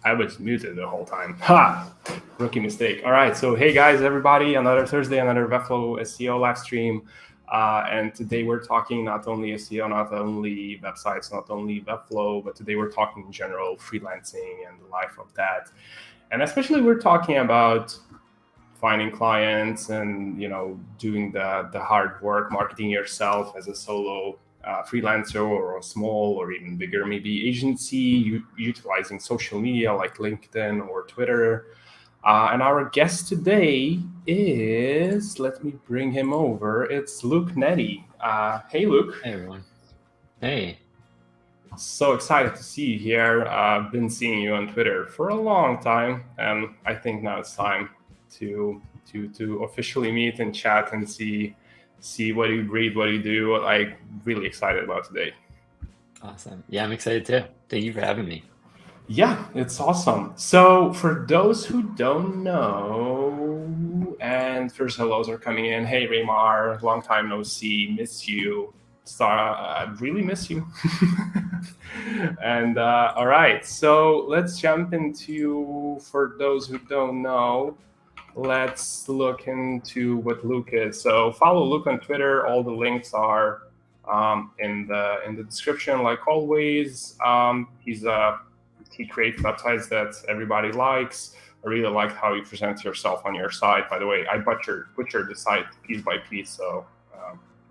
I was muted the whole time. Ha! Rookie mistake. All right. So, hey guys, everybody, another Thursday, another Webflow SEO live stream. And today we're talking not only SEO, not only websites, not only Webflow, but today we're talking in general freelancing and the life of that. And especially we're talking about finding clients and doing the hard work, marketing yourself as a solo freelancer or a small or even bigger maybe agency, utilizing social media like LinkedIn or Twitter. And our guest today is, let me bring him over. It's Luke Netti. Hey, Luke. Hey, everyone. Hey. So excited to see you here. I've been seeing you on Twitter for a long time, and I think now it's time to officially meet and chat and see what you read, what you do. Like, really excited about today. Awesome. Yeah, I'm excited too. Thank you for having me. Yeah, it's awesome. So for those who don't know, and first hellos are coming in. Hey, Raymar, long time no see, miss you. I really miss you. And all right, so let's jump into, for those who don't know, let's look into what Luke is. So follow Luke on Twitter. All the links are in the description, like always. He creates websites that everybody likes. I really like how you present yourself on your site. By the way, I butchered the site piece by piece. So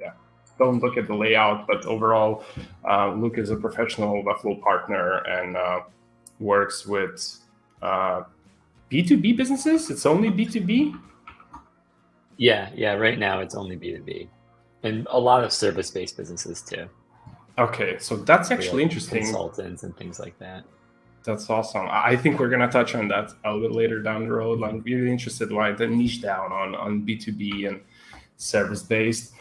yeah, don't look at the layout, but overall, Luke is a professional Webflow partner and works with B2B businesses. It's only B2B. Yeah. Right now it's only B2B, and a lot of service-based businesses too. Okay, so that's actually interesting. Consultants and things like that. That's awesome. I think we're gonna touch on that a little bit later down the road. I'm really interested why the niche down on B2B and service-based.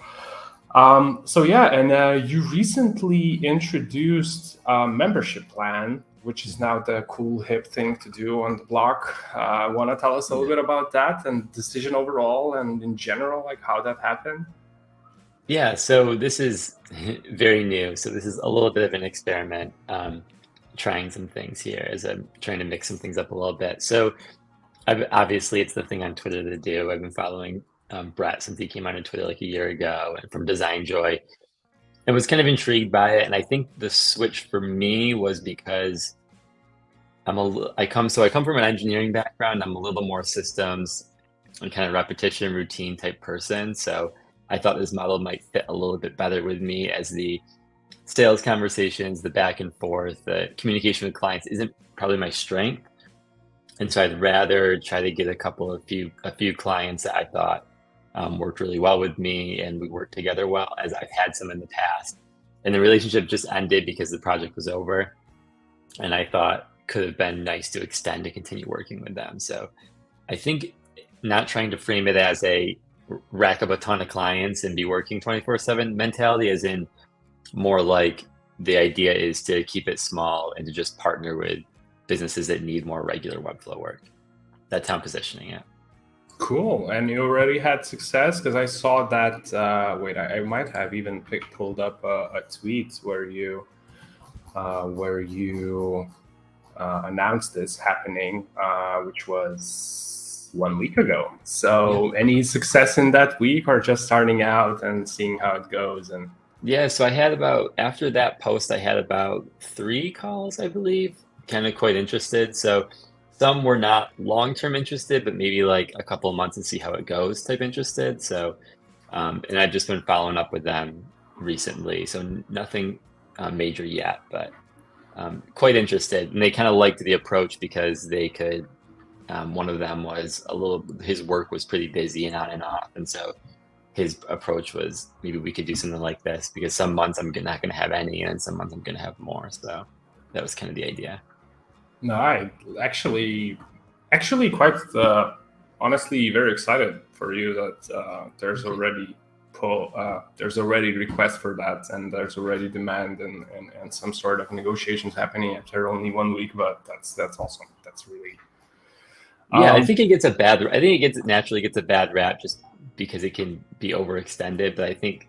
So yeah, and you recently introduced a membership plan, which is now the cool hip thing to do on the block. Want to tell us a little bit about that and decision overall and in general, like how that happened? Yeah, so this is very new. So this is a little bit of an experiment, trying some things here as I'm trying to mix some things up a little bit. So obviously it's the thing on Twitter to do. I've been following Brett since he came on Twitter like a year ago, and from Design Joy. I was kind of intrigued by it, and I think the switch for me was because I come from an engineering background. I'm a little more systems and kind of repetition, routine type person. So I thought this model might fit a little bit better with me, as the sales conversations, the back and forth, the communication with clients isn't probably my strength. And so I'd rather try to get a few clients that I thought worked really well with me and we worked together well, as I've had some in the past. And the relationship just ended because the project was over. And I thought could have been nice to extend to continue working with them. So I think not trying to frame it as a rack up a ton of clients and be working 24/7 mentality, as in more like the idea is to keep it small and to just partner with businesses that need more regular Webflow work. That's how I'm positioning it. Cool. And you already had success? Because I saw that, I might have even pulled up a tweet where you announced this happening, which was 1 week ago. So any success in that week, or just starting out and seeing how it goes? And yeah, so after that post, I had about 3 calls, I believe, kind of quite interested. So some were not long-term interested, but maybe like a couple of months and see how it goes type interested. So, and I've just been following up with them recently. So nothing major yet, but quite interested. And they kind of liked the approach because they could, one of them was his work was pretty busy and on and off. And so his approach was, maybe we could do something like this, because some months I'm not going to have any, and some months I'm going to have more. So that was kind of the idea. no, I actually quite honestly very excited for you that there's already request for that, and there's already demand and some sort of negotiations happening after only 1 week. But that's awesome. That's really I think it naturally gets a bad rap just because it can be overextended. But I think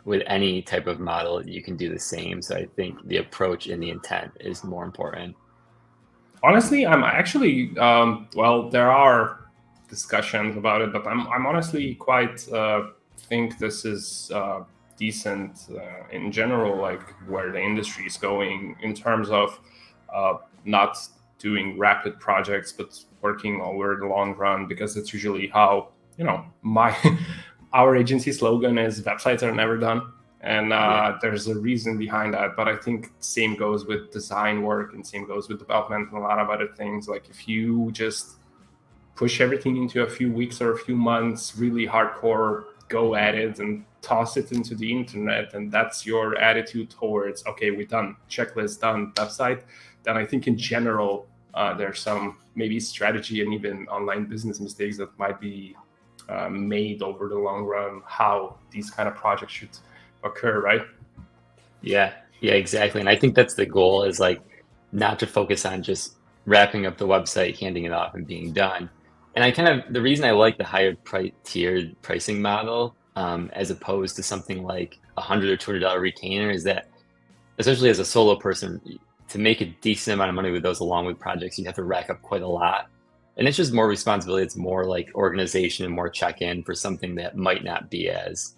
with any type of model, you can do the same. So I think the approach and the intent is more important. Honestly, I'm actually, well, there are discussions about it, but I'm honestly quite think this is decent in general, like where the industry is going in terms of not doing rapid projects, but working over the long run, because it's usually how, my our agency slogan is websites are never done. And there's a reason behind that. But I think same goes with design work and same goes with development and a lot of other things. Like if you just push everything into a few weeks or a few months, really hardcore, go at it and toss it into the internet, and that's your attitude towards, okay, we're done, checklist done, website, then I think in general, there's some maybe strategy and even online business mistakes that might be made over the long run, how these kind of projects should occur, right? Yeah, exactly. And I think that's the goal, is like not to focus on just wrapping up the website, handing it off, and being done. And the reason I like the higher tiered pricing model, as opposed to something like $100 or $200 retainer, is that essentially as a solo person, to make a decent amount of money with those along with projects, you have to rack up quite a lot. And it's just more responsibility. It's more like organization and more check-in for something that might not be as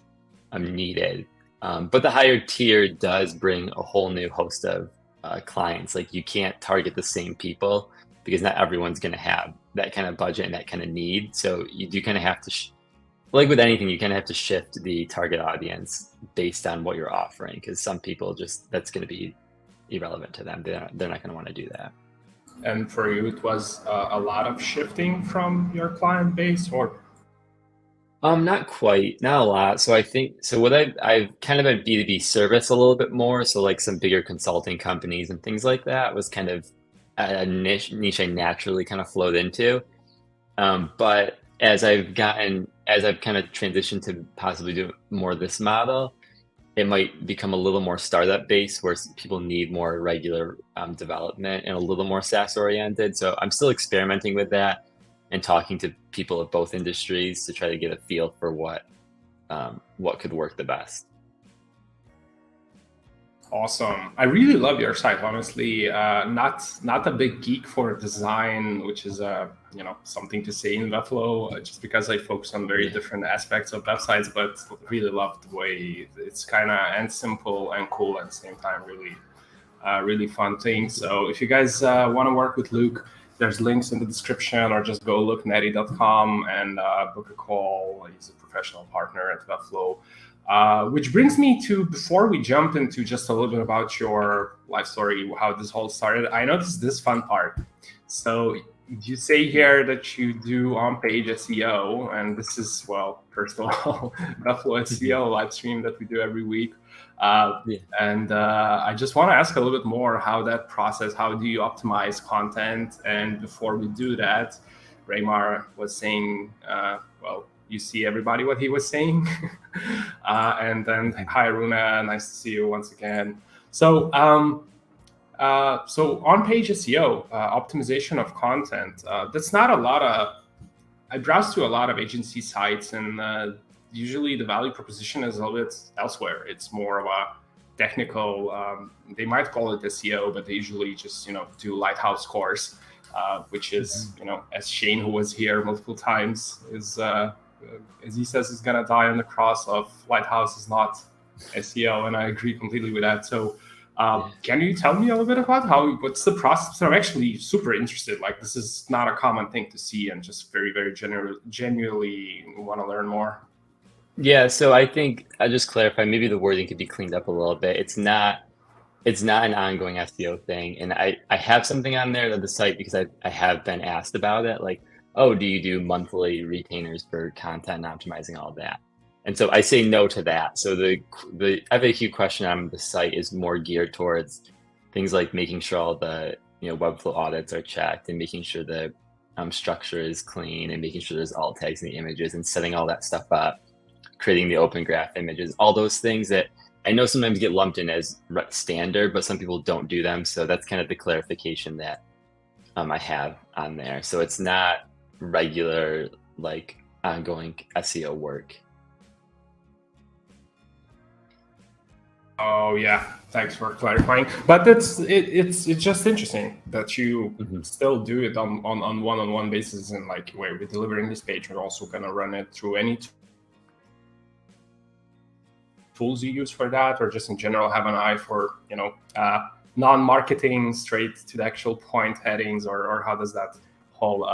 needed. But the higher tier does bring a whole new host of clients. Like you can't target the same people because not everyone's going to have that kind of budget and that kind of need. So you do kind of have to, like with anything, you kind of have to shift the target audience based on what you're offering, because some people that's going to be irrelevant to them. They're not going to want to do that. And for you, it was a lot of shifting from your client base, or? Not quite, not a lot. So I think, so what I've kind of been B2B service a little bit more. So like some bigger consulting companies and things like that was kind of a niche I naturally kind of flowed into. But as I've kind of transitioned to possibly do more of this model, it might become a little more startup based, where people need more regular development and a little more SaaS oriented. So I'm still experimenting with that and talking to people of both industries to try to get a feel for what could work the best. Awesome. I really love your site, honestly. Not a big geek for design, which is something to say in Webflow, just because I focus on very different aspects of websites, but really love the way it's kind of and simple and cool at the same time. Really fun thing. So if you guys want to work with Luke, there's links in the description, or just go look netti.com and book a call. He's a professional partner at Webflow. Which brings me to, before we jump into just a little bit about your life story, how this all started, I noticed this fun part. So you say here that you do on-page SEO, and this is, well, first of all, Webflow SEO live stream that we do every week. And I just want to ask a little bit more how that process, how do you optimize content? And before we do that, Raymar was saying, well, you see everybody what he was saying. And then, hi, Runa, nice to see you once again. So on-page SEO, optimization of content, that's not a lot of, I browse to a lot of agency sites, and usually the value proposition is a little bit elsewhere. It's more of a technical, they might call it SEO, but they usually just, do lighthouse scores, which is, as Shane, who was here multiple times, is, as he says, is going to die on the cross of lighthouse is not SEO. And I agree completely with that. So can you tell me a little bit about what's the process? I'm actually super interested. Like, this is not a common thing to see, and just very, very genuinely want to learn more. Yeah, so I think I'll just clarify, maybe the wording could be cleaned up a little bit. It's not an ongoing SEO thing. And I have something on there on the site because I have been asked about it. Like, oh, do you do monthly retainers for content and optimizing all that? And so I say no to that. So the FAQ question on the site is more geared towards things like making sure all the Webflow audits are checked, and making sure the structure is clean, and making sure there's alt tags in the images, and setting all that stuff up, creating the open graph images, all those things that I know sometimes get lumped in as standard, but some people don't do them. So that's kind of the clarification that I have on there. So it's not regular, like, ongoing SEO work. Oh yeah, thanks for clarifying. But it's just interesting that you still do it on one-on-one basis, and like where we're delivering this page, we're also gonna run it through any tools you use for that, or just in general have an eye for non-marketing, straight to the actual point headings, or how does that whole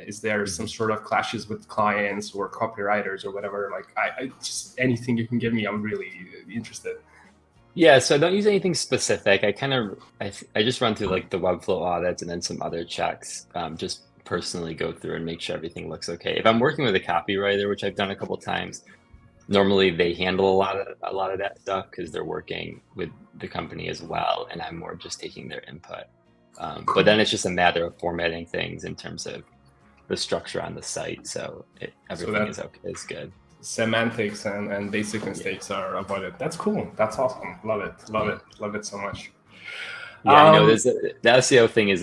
is there some sort of clashes with clients or copywriters or whatever? Like I just anything you can give me, I'm really interested. Yeah, so I don't use anything specific. I just run through like the Webflow audits and then some other checks. Just personally go through and make sure everything looks okay. If I'm working with a copywriter, which I've done a couple times, normally they handle a lot of that stuff because they're working with the company as well, and I'm more just taking their input. But then it's just a matter of formatting things in terms of the structure on the site, so everything is okay, is good. Semantics and basic mistakes are avoided. That's cool. That's awesome. Love it. Love it so much. Yeah, I know the SEO thing is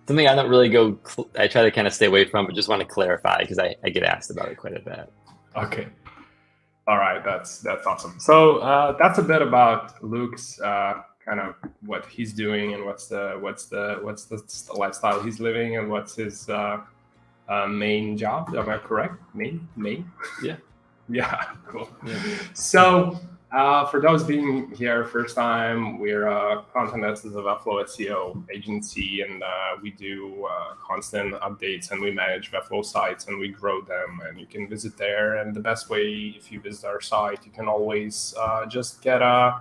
something I don't really go. I try to kind of stay away from, but just want to clarify because I get asked about it quite a bit. Okay. All right. That's awesome. So that's a bit about Luke's kind of what he's doing and what's the lifestyle he's living and what's his main job. Am I correct? Main? Yeah. Yeah, cool. Yeah. So for those being here first time, we're Content as a Webflow SEO agency, and we do constant updates, and we manage Webflow sites and we grow them, and you can visit there. And the best way, if you visit our site, you can always just get a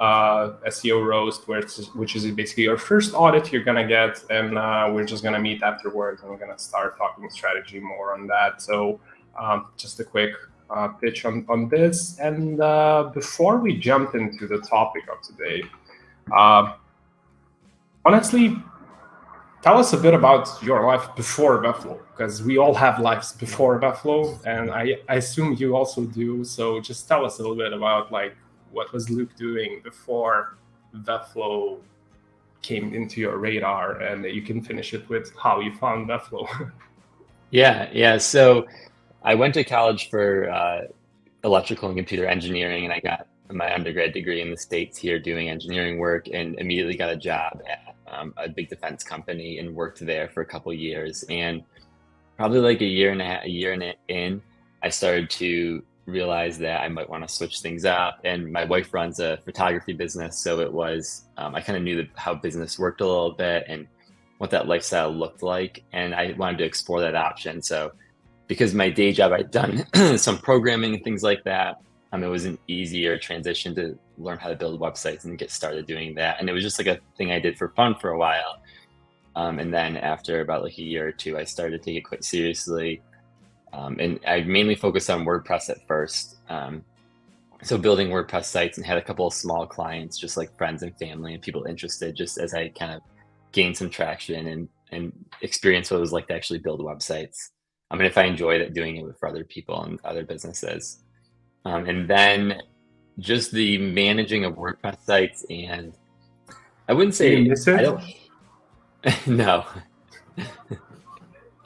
SEO roast, which is basically your first audit you're gonna get, and we're just gonna meet afterwards, and we're gonna start talking strategy more on that. So just a quick pitch on this. And before we jump into the topic of today, honestly, tell us a bit about your life before Webflow, because we all have lives before Webflow, and I assume you also do. So just tell us a little bit about like what was Luke doing before Webflow came into your radar, and you can finish it with how you found Webflow. Yeah. So I went to college for electrical and computer engineering, and I got my undergrad degree in the States here doing engineering work, and immediately got a job at a big defense company and worked there for a couple of years. And probably like a year in, I started to realize that I might want to switch things up. And my wife runs a photography business, so it was I kind of knew how business worked a little bit and what that lifestyle looked like, and I wanted to explore that option. So because my day job, I'd done some programming and things like that. It was an easier transition to learn how to build websites and get started doing that. And it was just like a thing I did for fun for a while. And then after about like a year or two, I started to take it quite seriously. And I mainly focused on WordPress at first. So building WordPress sites, and had a couple of small clients, just like friends and family and people interested, just as I kind of gained some traction and experienced what it was like to actually build websites. If I enjoyed it, doing it for other people and other businesses. And then just the managing of WordPress sites, and I wouldn't say I don't. No,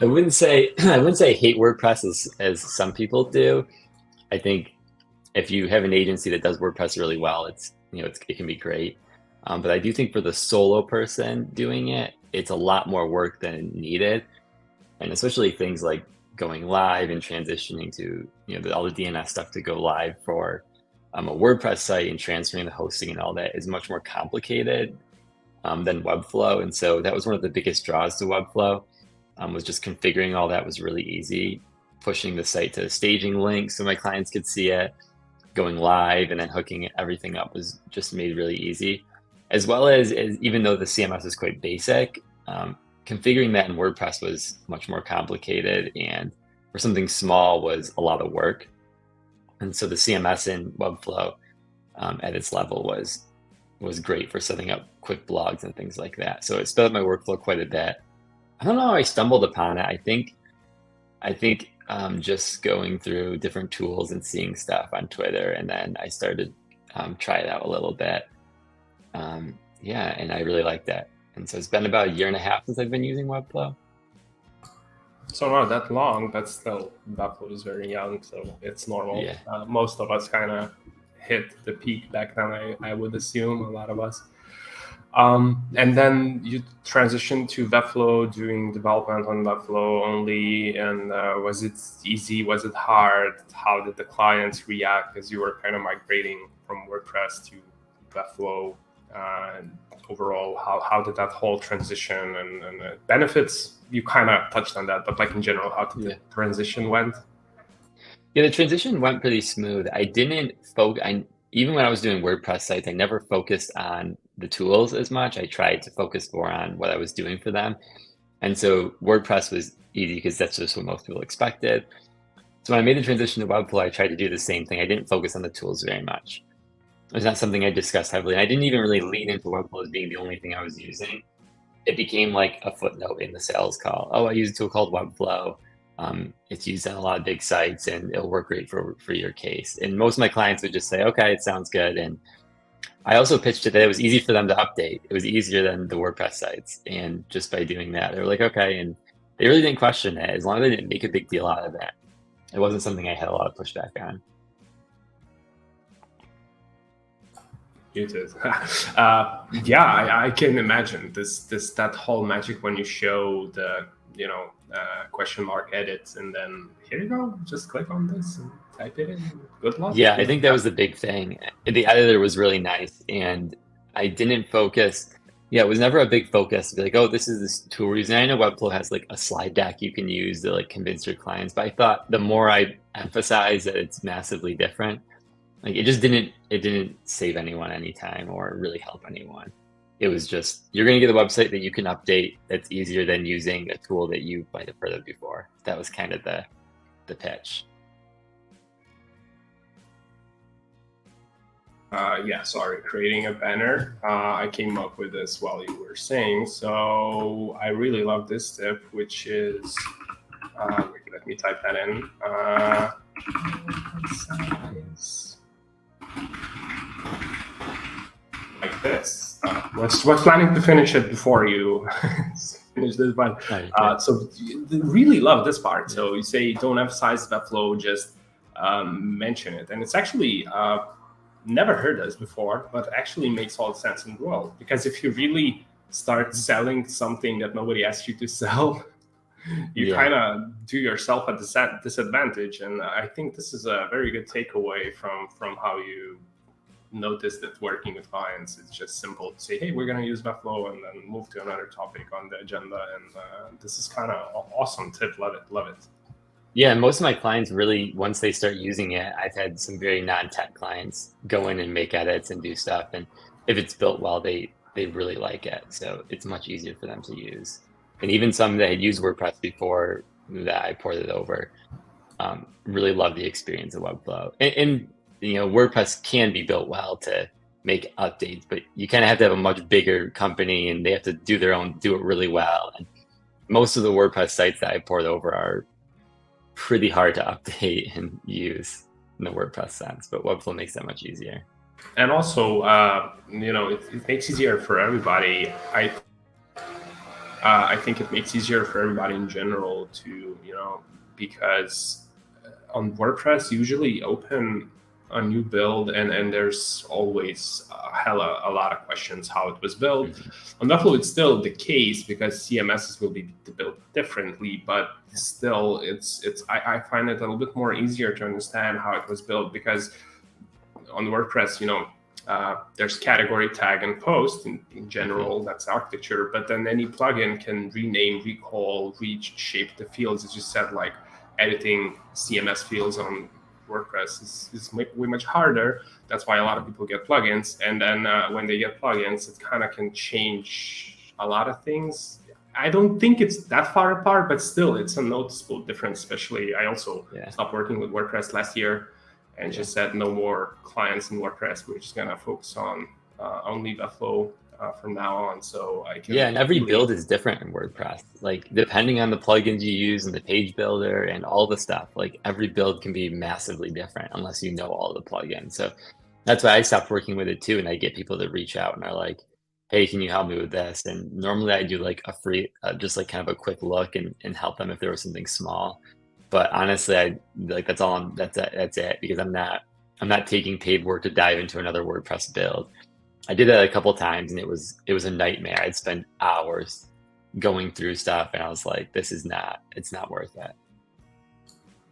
I wouldn't say I hate WordPress as some people do. I think if you have an agency that does WordPress really well, it can be great. But I do think for the solo person doing it, it's a lot more work than needed. And especially things like going live and transitioning to all the DNS stuff to go live for a WordPress site, and transferring the hosting and all that is much more complicated than Webflow. And so that was one of the biggest draws to Webflow, was just configuring all that was really easy. Pushing the site to staging links so my clients could see it, going live, and then hooking everything up was just made really easy. As well as even though the CMS is quite basic, configuring that in WordPress was much more complicated, and for something small was a lot of work. And so the CMS in Webflow at its level was great for setting up quick blogs and things like that. So it sped up my workflow quite a bit. I don't know how I stumbled upon it. I think just going through different tools and seeing stuff on Twitter, and then I started try it out a little bit. And I really liked that. And so it's been about a year and a half since I've been using Webflow. So not that long, but still, Webflow is very young, so it's normal. Yeah. Most of us kind of hit the peak back then, I would assume, a lot of us. And then you transitioned to Webflow, doing development on Webflow only. And was it easy? Was it hard? How did the clients react as you were kind of migrating from WordPress to Webflow? And overall, how did that whole transition and benefits? You kind of touched on that, but like in general, how did the transition went? Yeah, the transition went pretty smooth. I didn't focus. Even when I was doing WordPress sites, I never focused on the tools as much. I tried to focus more on what I was doing for them. And so WordPress was easy because that's just what most people expected. So when I made the transition to Webflow, I tried to do the same thing. I didn't focus on the tools very much. It was not something I discussed heavily. I didn't even really lean into Webflow as being the only thing I was using. It became like a footnote in the sales call. Oh, I use a tool called Webflow. It's used on a lot of big sites and it'll work great for your case. And most of my clients would just say, okay, it sounds good. And I also pitched it that it was easy for them to update. It was easier than the WordPress sites. And just by doing that, they were like, okay. And they really didn't question it as long as they didn't make a big deal out of it. It wasn't something I had a lot of pushback on. You did. Yeah, I can imagine that whole magic when you show the question mark edits and then here you go, just click on this and type it in. Good luck. Yeah, I think that was the big thing. The editor was really nice and I didn't focus. Yeah, it was never a big focus to be like, oh, this is this tool we're using. I know Webflow has like a slide deck you can use to like convince your clients, but I thought the more I emphasize that it's massively different, like it didn't save anyone any time or really help anyone. It was just, you're going to get a website that you can update that's easier than using a tool that you might have heard of before. That was kind of the pitch. Yeah, sorry, creating a banner. I came up with this while you were saying. So I really love this tip, which is, let me type that in. Size. Like this. Was planning to finish it before you finish this, but so really love this part. So you say don't emphasize Webflow, just mention it, and it's actually never heard this before, but actually makes all the sense in the world. Because if you really start selling something that nobody asked you to sell, you kind of do yourself a disadvantage. And I think this is a very good takeaway from how you notice that working with clients, it's just simple to say, hey, we're going to use Webflow and then move to another topic on the agenda. And this is kind of awesome tip. Love it. Yeah, most of my clients really, once they start using it, I've had some very non-tech clients go in and make edits and do stuff. And if it's built well, they really like it. So it's much easier for them to use. And even some that had used WordPress before that I ported it over, really love the experience of Webflow. And WordPress can be built well to make updates, but you kind of have to have a much bigger company and they have to do it really well. And most of the WordPress sites that I poured over are pretty hard to update and use in the WordPress sense, but Webflow makes that much easier. And also, it makes easier for everybody. I think it makes easier for everybody in general to, because on WordPress, usually open a new build and there's always a lot of questions how it was built. On Webflow, it's still the case because CMSs will be built differently, but still I find it a little bit more easier to understand how it was built because on WordPress, there's category, tag, and post in general. That's architecture, but then any plugin can rename, recall, reshape the fields, as you said, like editing CMS fields on WordPress is way much harder. That's why a lot of people get plugins. And then when they get plugins, it kind of can change a lot of things. I don't think it's that far apart, but still it's a noticeable difference. Especially, I also stopped working with WordPress last year and just said no more clients in WordPress. We're just going to focus on only Webflow from now on. So I can and every build is different in WordPress. Like depending on the plugins you use and the page builder and all the stuff, like every build can be massively different unless you know all the plugins. So that's why I stopped working with it too. And I get people that reach out and are like, hey, can you help me with this? And normally I do like a free, just like kind of a quick look and help them if there was something small. But honestly, that's it because I'm not I'm not taking paid work to dive into another WordPress build. I did that a couple times and it was a nightmare. I'd spend hours going through stuff and I was like, it's not worth it.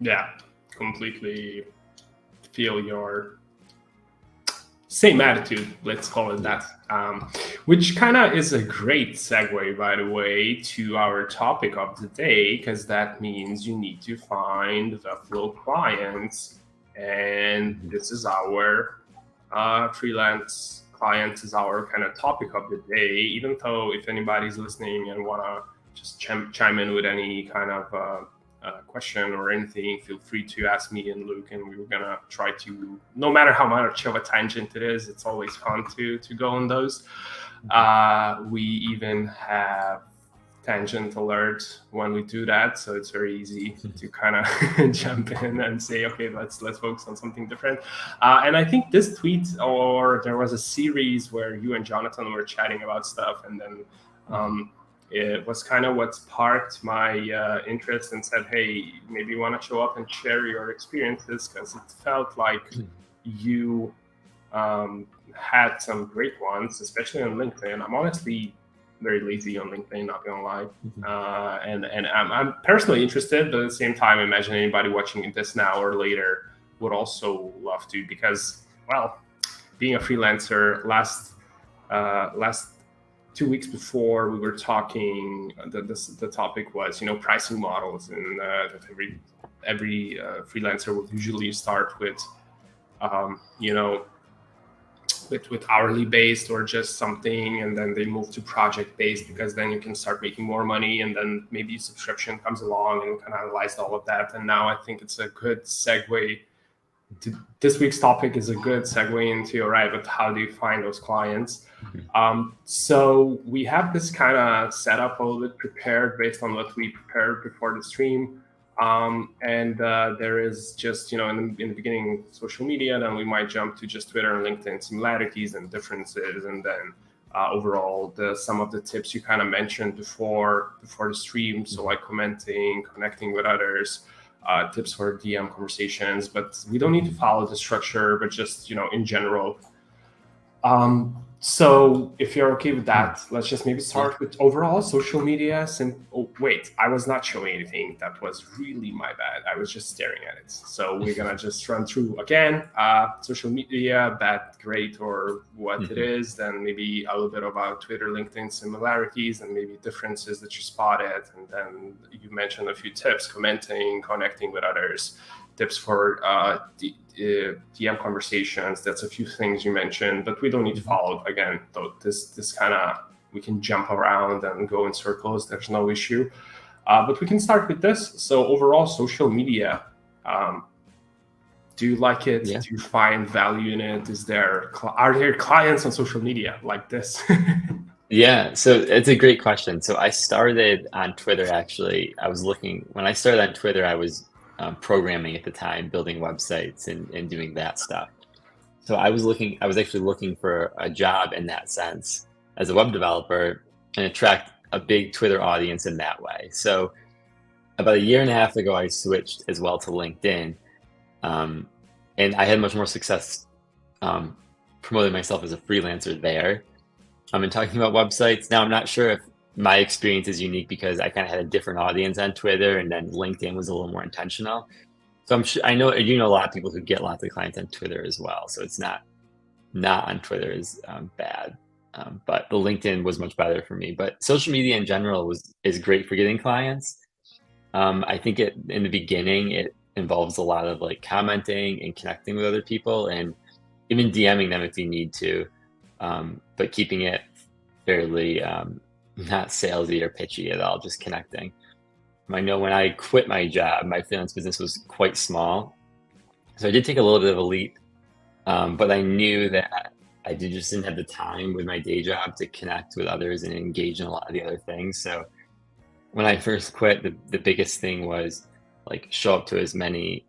Yeah, completely feel your same attitude, let's call it that, which kind of is a great segue, by the way, to our topic of the day, because that means you need to find Webflow clients. And this is our freelance clients is our kind of topic of the day, even though if anybody's listening and want to just chime in with any kind of question or anything, feel free to ask me and Luke, and we were gonna try to, no matter how much of a tangent it is, it's always fun to go on those. We even have tangent alert when we do that, so it's very easy to kind of jump in and say, okay, let's focus on something different. And I think this tweet, or there was a series where you and Jonathan were chatting about stuff, and then it was kind of what sparked my interest and said, hey, maybe you want to show up and share your experiences, because it felt like you had some great ones, especially on LinkedIn. I'm honestly very lazy on LinkedIn, not gonna lie. And I'm personally interested, but at the same time, imagine anybody watching this now or later would also love to, because, well, being a freelancer, last 2 weeks before we were talking, the topic was, pricing models, and that every freelancer would usually start with, with hourly based or just something, and then they move to project based, because then you can start making more money, and then maybe subscription comes along, and we kind of analyzed all of that. And now I think it's a good segue to this week's topic, is a good segue into, all right, but how do you find those clients? So we have this kind of setup a little bit prepared based on what we prepared before the stream. And there is just, in the beginning, social media, then we might jump to just Twitter and LinkedIn similarities and differences. And then overall, some of the tips you kind of mentioned before the stream. So like commenting, connecting with others, tips for DM conversations, but we don't need to follow the structure, but just, in general. So if you're okay with that, let's just maybe start with overall social media. Oh, wait, I was not showing anything. That was really my bad. I was just staring at it. So we're going to just run through again, social media, bad, great, or what it is. Then maybe a little bit about Twitter, LinkedIn similarities, and maybe differences that you spotted. And then you mentioned a few tips, commenting, connecting with others, tips for DM conversations. That's a few things you mentioned, but we don't need to follow again. Though this kind of, we can jump around and go in circles. There's no issue, but we can start with this. So overall, social media. Do you like it? Yeah. Do you find value in it? Are there clients on social media like this? Yeah, so it's a great question. So I started on Twitter, actually. When I started on Twitter, I was programming at the time, building websites and doing that stuff. So I was actually looking for a job in that sense as a web developer, and attract a big Twitter audience in that way. So about a year and a half ago, I switched as well to LinkedIn, and I had much more success promoting myself as a freelancer there. And talking about websites. Now, I'm not sure if my experience is unique, because I kind of had a different audience on Twitter, and then LinkedIn was a little more intentional. So I know a lot of people who get lots of clients on Twitter as well. So it's not on Twitter is bad, but the LinkedIn was much better for me. But social media in general is great for getting clients. I think in the beginning it involves a lot of like commenting and connecting with other people, and even DMing them if you need to, but keeping it fairly not salesy or pitchy at all, just connecting. I know when I quit my job, my freelance business was quite small, so I did take a little bit of a leap, but I knew that I just didn't have the time with my day job to connect with others and engage in a lot of the other things. So when I first quit, the biggest thing was like show up to as many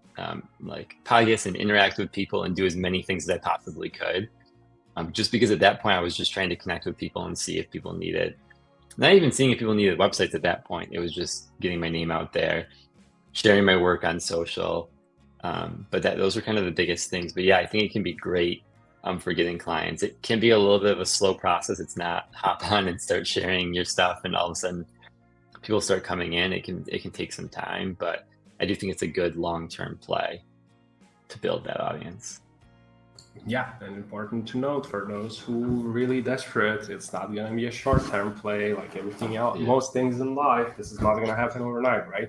like podcasts and interact with people and do as many things as I possibly could. Just because at that point I was just trying to connect with people and see if people needed, not even seeing if people needed websites at that point. It was just getting my name out there, sharing my work on social, But those are kind of the biggest things. But yeah, I think it can be great for getting clients. It can be a little bit of a slow process. It's not hop on and start sharing your stuff and all of a sudden people start coming in. It can take some time, but I do think it's a good long-term play to build that audience. Yeah, and important to note for those who really desperate, it's not going to be a short-term play like everything else. Yeah. Most things in life, this is not going to happen overnight, right?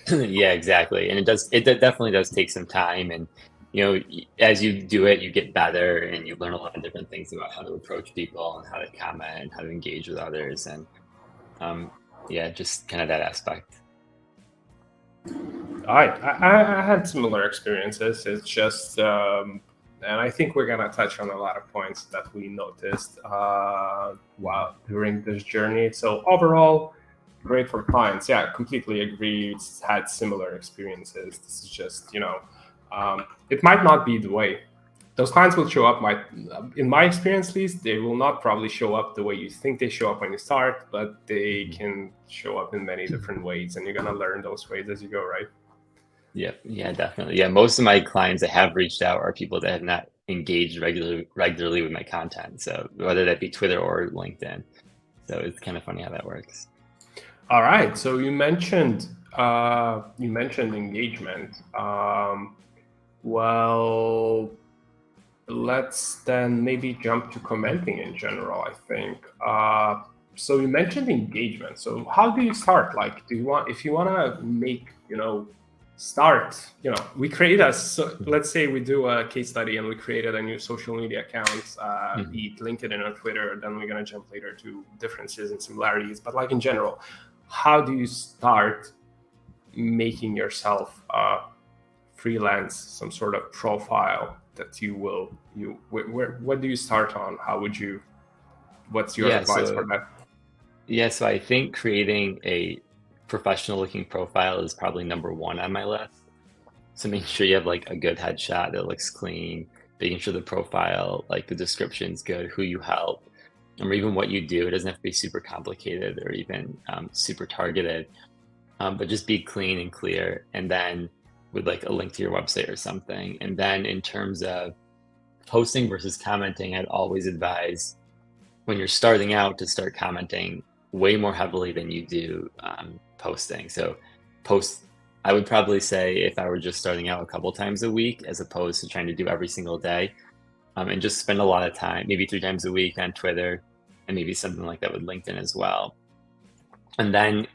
Yeah, exactly. And it definitely does take some time. And, as you do it, you get better and you learn a lot of different things about how to approach people and how to comment and how to engage with others. And yeah, just kind of that aspect. I had similar experiences. It's just, and I think we're gonna touch on a lot of points that we noticed while during this journey. So overall, great for clients. Yeah, completely agree. It's had similar experiences. This is just, it might not be the way. Those clients will show up, in my experience at least, they will not probably show up the way you think they show up when you start, but they can show up in many different ways, and you're gonna learn those ways as you go, right? Yeah, definitely. Yeah, most of my clients that have reached out are people that have not engaged regularly with my content. So whether that be Twitter or LinkedIn. So it's kind of funny how that works. All right. So you mentioned engagement. Well, let's then maybe jump to commenting in general, I think. So you mentioned engagement. So how do you start? Like, if you want to make, start, we create let's say we do a case study and we created a new social media account, be it LinkedIn or Twitter, then we're going to jump later to differences and similarities. But like in general, how do you start making yourself freelance, some sort of profile that what do you start on? What's your advice for that? Yeah, so I think creating a professional looking profile is probably number one on my list. So making sure you have like a good headshot that looks clean, making sure the profile, like the description's good, who you help, or even what you do. It doesn't have to be super complicated or even super targeted, but just be clean and clear. And then with like a link to your website or something. And then in terms of posting versus commenting, I'd always advise when you're starting out to start commenting way more heavily than you do posting. So I would probably say if I were just starting out a couple times a week, as opposed to trying to do every single day, and just spend a lot of time, maybe 3 times a week on Twitter, and maybe something like that with LinkedIn as well. And then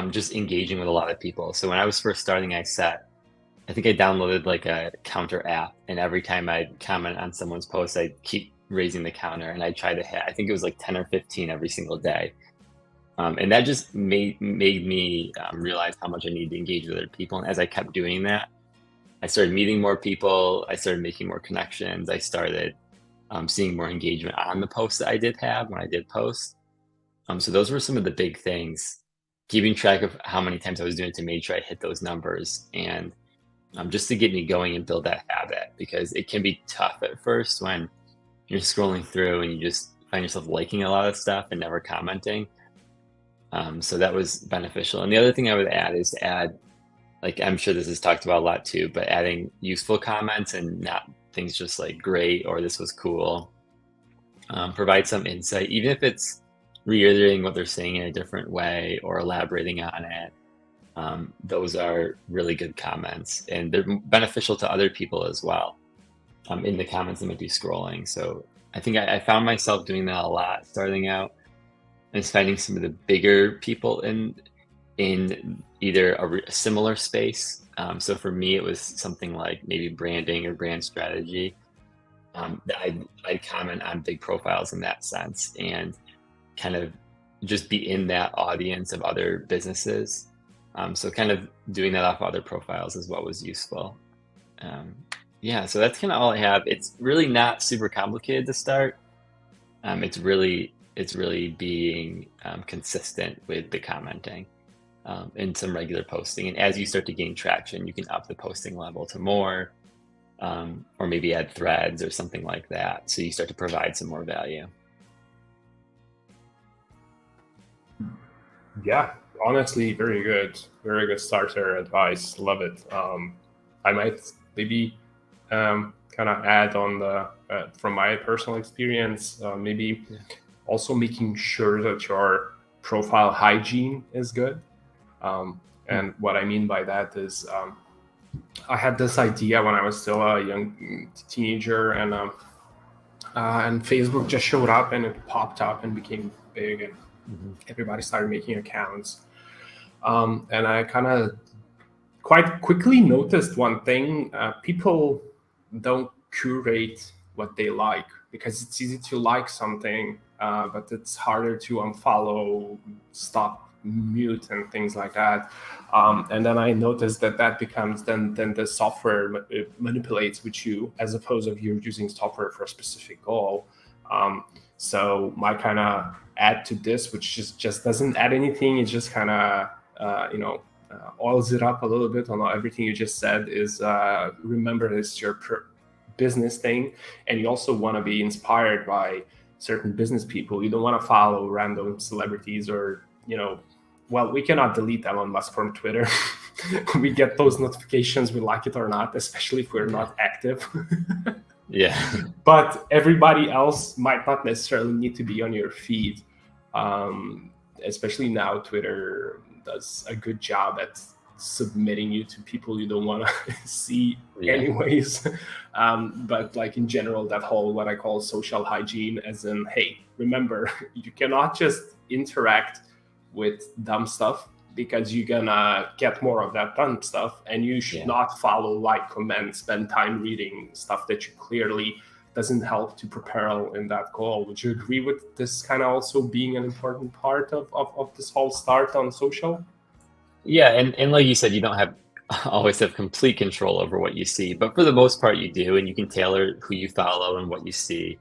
just engaging with a lot of people. So when I was first starting, I think I downloaded like a counter app, and every time I'd comment on someone's post, I'd keep raising the counter, and I'd try to hit, I think it was like 10 or 15 every single day. And that just made me realize how much I need to engage with other people. And as I kept doing that, I started meeting more people. I started making more connections. I started seeing more engagement on the posts that I did have when I did post. So those were some of the big things, keeping track of how many times I was doing it to make sure I hit those numbers, and just to get me going and build that habit, because it can be tough at first when you're scrolling through and you just find yourself liking a lot of stuff and never commenting. So that was beneficial. And the other thing I would add is to add, like, I'm sure this is talked about a lot too, but adding useful comments and not things just like great or this was cool. Provide some insight, even if it's reiterating what they're saying in a different way or elaborating on it. Those are really good comments, and they're beneficial to other people as well. In the comments that might be scrolling. So I think I found myself doing that a lot starting out, and finding some of the bigger people in either a similar space. So for me, it was something like maybe branding or brand strategy. That I'd comment on big profiles in that sense, and kind of just be in that audience of other businesses. So kind of doing that off other profiles is what was useful. Yeah, so that's kind of all I have. It's really not super complicated to start. It's really being consistent with the commenting and some regular posting. And as you start to gain traction, you can up the posting level to more, or maybe add threads or something like that. So you start to provide some more value. Yeah, honestly, very good starter advice. Love it. I might maybe kind of add on the from my personal experience, maybe also making sure that your profile hygiene is good. And what I mean by that is I had this idea when I was still a young teenager, and Facebook just showed up and it popped up and became big, and everybody started making accounts. And I kind of quite quickly noticed one thing: people don't curate what they like, because it's easy to like something, but it's harder to unfollow, stop, mute, and things like that. And then I noticed that becomes then the software manipulates with you, as opposed to you using software for a specific goal. So my kind of add to this, which just doesn't add anything, it just kind of oils it up a little bit on everything you just said, is remember this your business thing, and you also want to be inspired by certain business people. You don't want to follow random celebrities, or well, we cannot delete Elon Musk from Twitter. We get those notifications, we like it or not, especially if we're not active. Yeah. But everybody else might not necessarily need to be on your feed. Especially now, Twitter does a good job at submitting you to people you don't want to see anyways. But like in general, that whole what I call social hygiene, as in, hey, remember, you cannot just interact with dumb stuff, because you're gonna get more of that dumb stuff, and you should not follow, like, comment, spend time reading stuff that you clearly doesn't help to propel in that goal. Would you agree with this kind of also being an important part of this whole start on social? Yeah, and like you said, you don't always have complete control over what you see, but for the most part you do, and you can tailor who you follow and what you see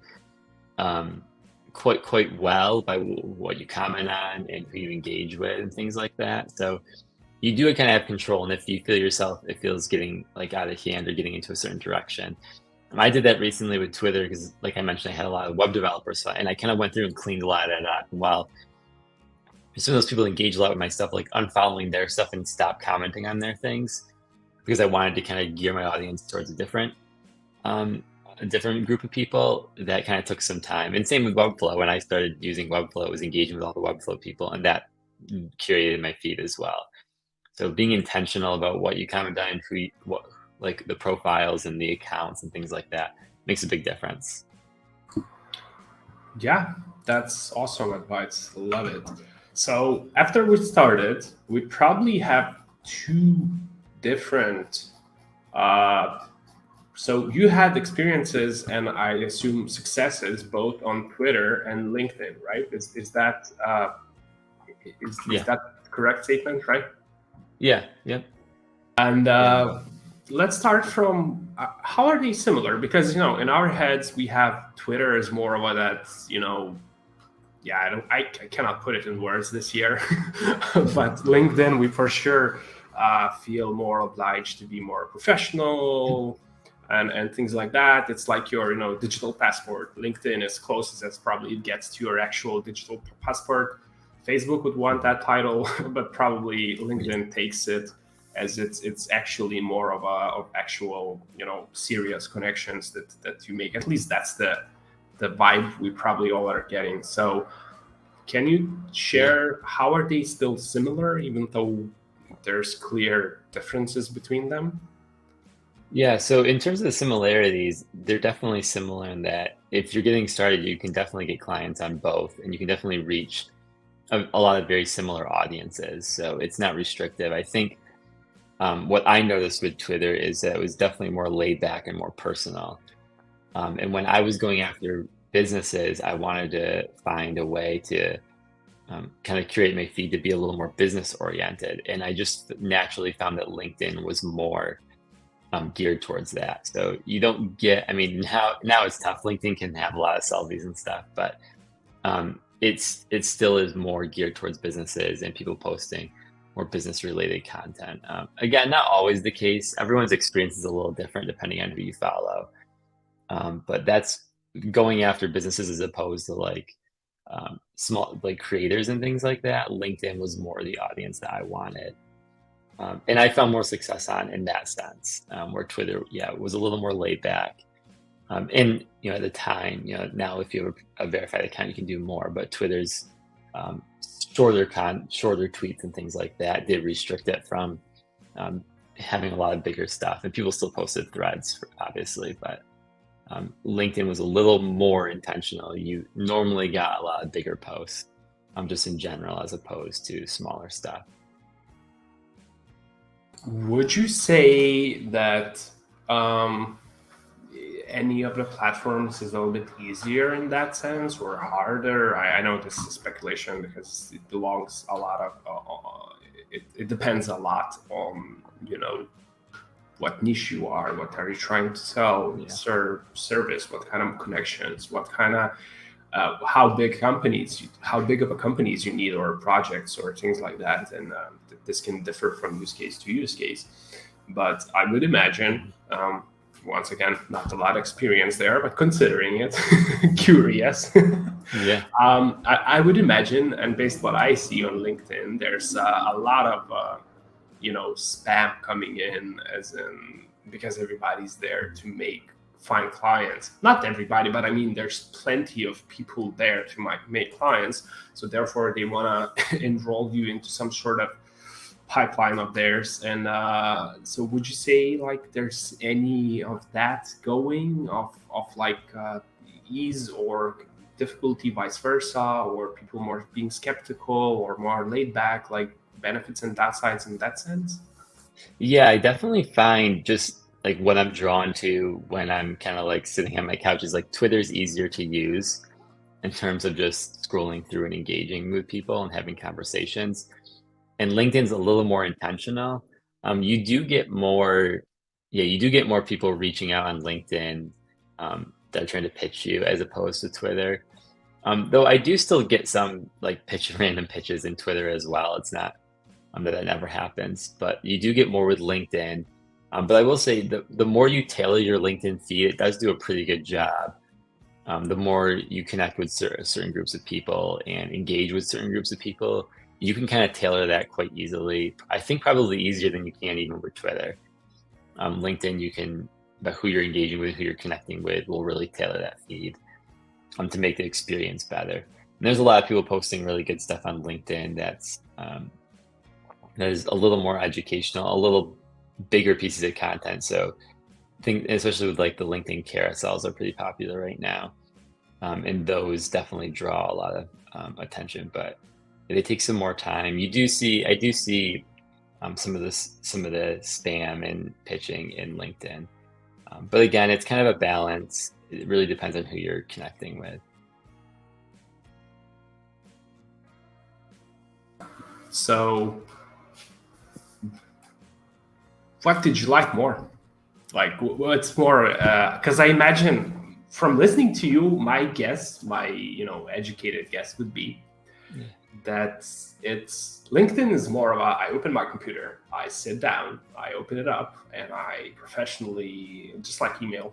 quite well by what you comment on and who you engage with and things like that. So you do kind of have control, and if you feel it feels getting like out of hand or getting into a certain direction. I did that recently with Twitter because, like I mentioned, I had a lot of web developers, and I kind of went through and cleaned a lot of that up. And while some of those people engage a lot with my stuff, like unfollowing their stuff and stop commenting on their things, because I wanted to kind of gear my audience towards a different group of people, that kind of took some time. And same with Webflow. When I started using Webflow, I was engaging with all the Webflow people, and that curated my feed as well. So being intentional about what you comment on, like the profiles and the accounts and things like that, makes a big difference. Yeah, that's awesome advice. Love it. So after we started, we probably have two different. So you had experiences, and I assume successes, both on Twitter and LinkedIn, right? Is that is that correct statement, right? Yeah. Yep. And let's start from how are they similar? Because in our heads we have Twitter as more of a I cannot put it in words this year, but LinkedIn, we for sure feel more obliged to be more professional and things like that. It's like your digital passport. LinkedIn is closest as probably it gets to your actual digital passport. Facebook would want that title, but probably LinkedIn takes it as it's actually more of actual serious connections that you make. At least that's the vibe we probably all are getting. So can you share how are they still similar, even though there's clear differences between them? Yeah, so in terms of the similarities, they're definitely similar in that if you're getting started, you can definitely get clients on both, and you can definitely reach a lot of very similar audiences. So it's not restrictive. I think what I noticed with Twitter is that it was definitely more laid back and more personal. And when I was going after businesses, I wanted to find a way to kind of curate my feed to be a little more business oriented. And I just naturally found that LinkedIn was more geared towards that. So you don't get, now it's tough. LinkedIn can have a lot of selfies and stuff, but it still is more geared towards businesses and people posting more business related content. Again, not always the case. Everyone's experience is a little different depending on who you follow. But that's going after businesses as opposed to like small, like creators and things like that. LinkedIn was more the audience that I wanted. And I found more success in that sense, where Twitter, was a little more laid back. And at the time, now if you have a verified account, you can do more. But Twitter's shorter tweets and things like that did restrict it from having a lot of bigger stuff. And people still posted threads, obviously, but LinkedIn was a little more intentional. You normally got a lot of bigger posts, just in general, as opposed to smaller stuff. Would you say that any of the platforms is a little bit easier in that sense or harder? I know this is speculation because it belongs a lot of, it depends a lot on, what niche you are, what are you trying to sell, service, what kind of connections, what kind of, how big of a companies you need or projects or things like that. And this can differ from use case to use case. But I would imagine, once again, not a lot of experience there, but considering it, curious. I would imagine, and based on what I see on LinkedIn, there's a lot of, spam coming in, because everybody's there to find clients. Not everybody, but I mean, there's plenty of people there to make clients. So therefore, they want to enroll you into some sort of pipeline of theirs. And so would you say like there's any of that going of ease or difficulty, vice versa, or people more being skeptical or more laid back, like benefits and downsides in that sense? Yeah, I definitely find just like what I'm drawn to when I'm kind of like sitting on my couch is like Twitter's easier to use in terms of just scrolling through and engaging with people and having conversations. And LinkedIn's a little more intentional. You do get more people reaching out on LinkedIn that are trying to pitch you as opposed to Twitter. Though I do still get some like random pitches in Twitter as well. It's not that never happens, but you do get more with LinkedIn. But I will say the more you tailor your LinkedIn feed, it does do a pretty good job. The more you connect with certain groups of people and engage with certain groups of people, you can kind of tailor that quite easily. I think probably easier than you can even with Twitter. LinkedIn, you can, but who you're engaging with, who you're connecting with, will really tailor that feed to make the experience better. And there's a lot of people posting really good stuff on LinkedIn that is a little more educational, a little bigger pieces of content. So I think, especially with like the LinkedIn carousels are pretty popular right now. And those definitely draw a lot of attention, but they take some more time. I do see some of the spam and pitching in LinkedIn. But again, it's kind of a balance. It really depends on who you're connecting with. So what did you like more? Like, what's more? Because I imagine from listening to you, my educated guess would be that LinkedIn is more of I open my computer, I sit down, I open it up, and I professionally, just like email,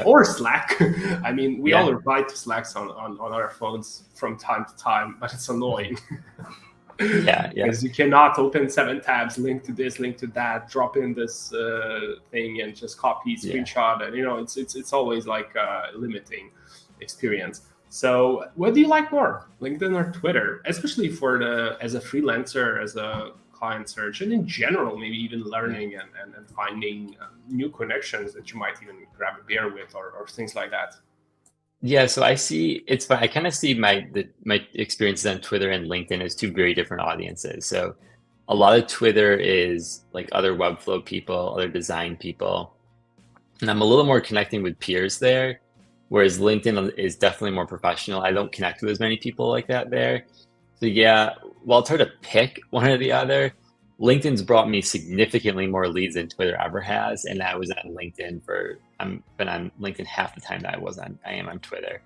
or Slack. I mean, we all reply to Slacks on our phones from time to time, but it's annoying. Because you cannot open 7 tabs, link to this, link to that, drop in this thing, and just copy, screenshot, and it's always like limiting experience. So, what do you like more, LinkedIn or Twitter, especially as a freelancer, as a client search, and in general, maybe even learning and finding new connections that you might even grab a beer with or things like that? Yeah, so I see it's fun. I kind of see my experiences on Twitter and LinkedIn as two very different audiences. So a lot of Twitter is like other Webflow people, other design people, and I'm a little more connecting with peers there, whereas LinkedIn is definitely more professional. I don't connect with as many people like that there. So while it's hard to pick one or the other, LinkedIn's brought me significantly more leads than Twitter ever has, and I was on LinkedIn I've been on LinkedIn half the time that I am on Twitter,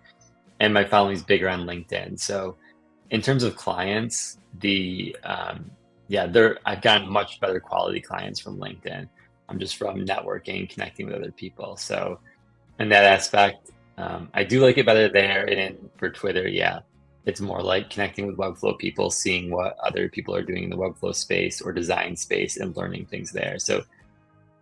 and my following's bigger on LinkedIn. So, in terms of clients, I've gotten much better quality clients from LinkedIn. I'm just from networking, connecting with other people. So, in that aspect, I do like it better there, and for Twitter, It's more like connecting with Webflow people, seeing what other people are doing in the Webflow space or design space and learning things there. So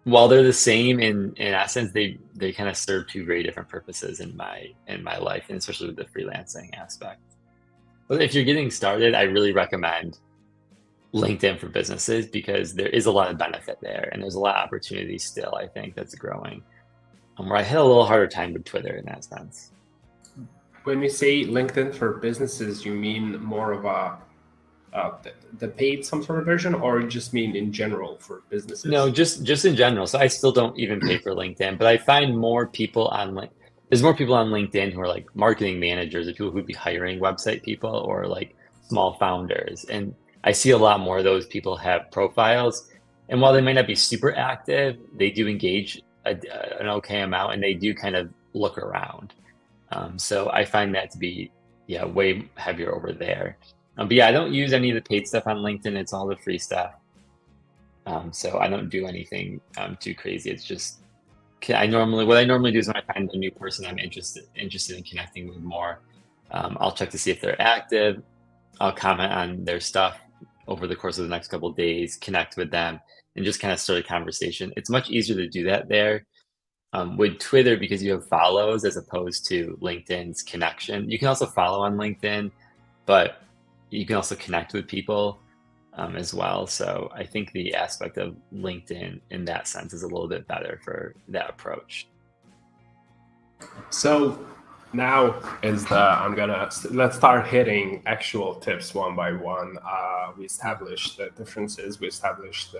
while they're the same in essence, they kind of serve two very different purposes in my life, and especially with the freelancing aspect. But if you're getting started, I really recommend LinkedIn for businesses because there is a lot of benefit there, and there's a lot of opportunity still, I think, that's growing. Where I had a little harder time with Twitter in that sense. When you say LinkedIn for businesses, you mean more of the paid some sort of version, or you just mean in general for businesses? No, just in general. So I still don't even pay for LinkedIn, but I find more people on there's more people on LinkedIn who are like marketing managers or people who'd be hiring website people or like small founders. And I see a lot more of those people have profiles. And while they might not be super active, they do engage an okay amount and they do kind of look around. So I find that to be, way heavier over there. But yeah, I don't use any of the paid stuff on LinkedIn. It's all the free stuff. So I don't do anything too crazy. It's just what I normally do is when I find a new person I'm interested in connecting with more, I'll check to see if they're active. I'll comment on their stuff over the course of the next couple of days, connect with them, and just kind of start a conversation. It's much easier to do that there. With Twitter, because you have follows as opposed to LinkedIn's connection. You can also follow on LinkedIn, but you can also connect with people as well. So I think the aspect of LinkedIn in that sense is a little bit better for that approach. So now let's start hitting actual tips one by one. We established the differences. We established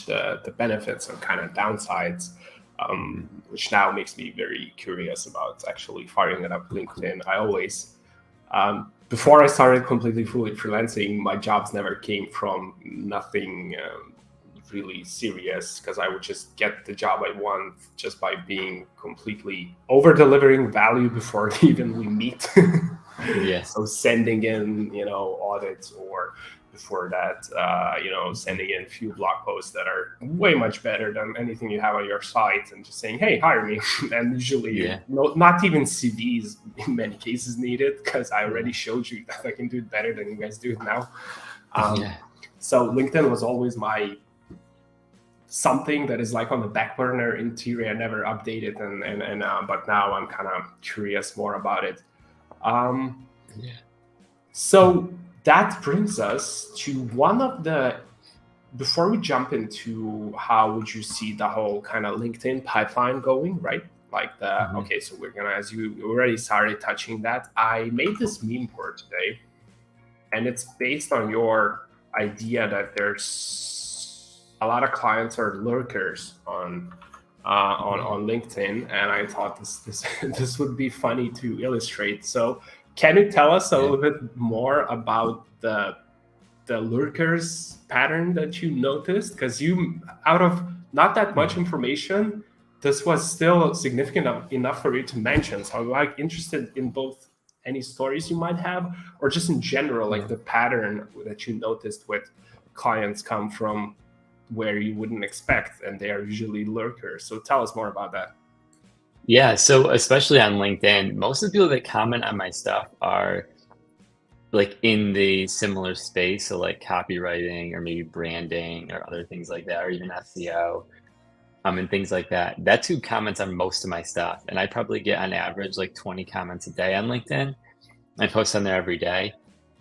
the benefits and kind of downsides, which now makes me very curious about actually firing it up LinkedIn. I always, before I started completely freelancing, my jobs never came from nothing really serious, because I would just get the job I want just by being completely over-delivering value before even we meet. Yeah. So sending in, audits, or before that, sending in a few blog posts that are way much better than anything you have on your site, and just saying, hey, hire me. And usually not even CVs in many cases needed, because I already showed you that I can do it better than you guys do it now. So LinkedIn was always something that is like on the back burner. In theory, I never updated, but now I'm kind of curious more about it. So that brings us to one of before we jump into how would you see the whole kind of LinkedIn pipeline going, right? Like okay, so we're gonna, as you already started touching that, I made this meme board today, and it's based on your idea that there's a lot of clients are lurkers on LinkedIn, and I thought this would be funny to illustrate. So can you tell us a little bit more about the lurkers pattern that you noticed? Because out of not that much information, this was still significant enough for you to mention. So I'm like interested in both any stories you might have, or just in general, like the pattern that you noticed with clients come from where you wouldn't expect, and they are usually lurkers. So tell us more about that. Yeah, so especially on LinkedIn, most of the people that comment on my stuff are like in the similar space, so like copywriting or maybe branding or other things like that, or even SEO, and things like that. That's who comments on most of my stuff, and I probably get on average like 20 comments a day on LinkedIn. I post on there every day,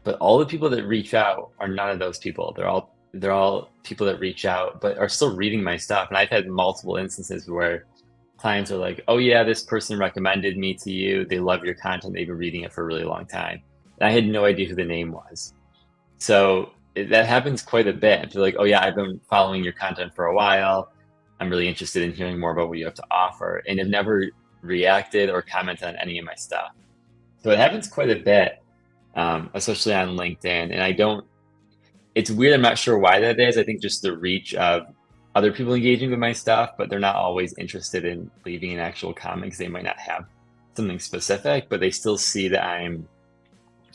but all the people that reach out are none of those people. They're all people that reach out but are still reading my stuff, and I've had multiple instances where clients are like, oh yeah, this person recommended me to you. They love your content. They've been reading it for a really long time. And I had no idea who the name was. So that happens quite a bit. They're like, oh yeah, I've been following your content for a while. I'm really interested in hearing more about what you have to offer, and have never reacted or commented on any of my stuff. So it happens quite a bit, especially on LinkedIn. And it's weird. I'm not sure why that is. I think just the reach of other people engaging with my stuff, but they're not always interested in leaving an actual comment because they might not have something specific, but they still see that I'm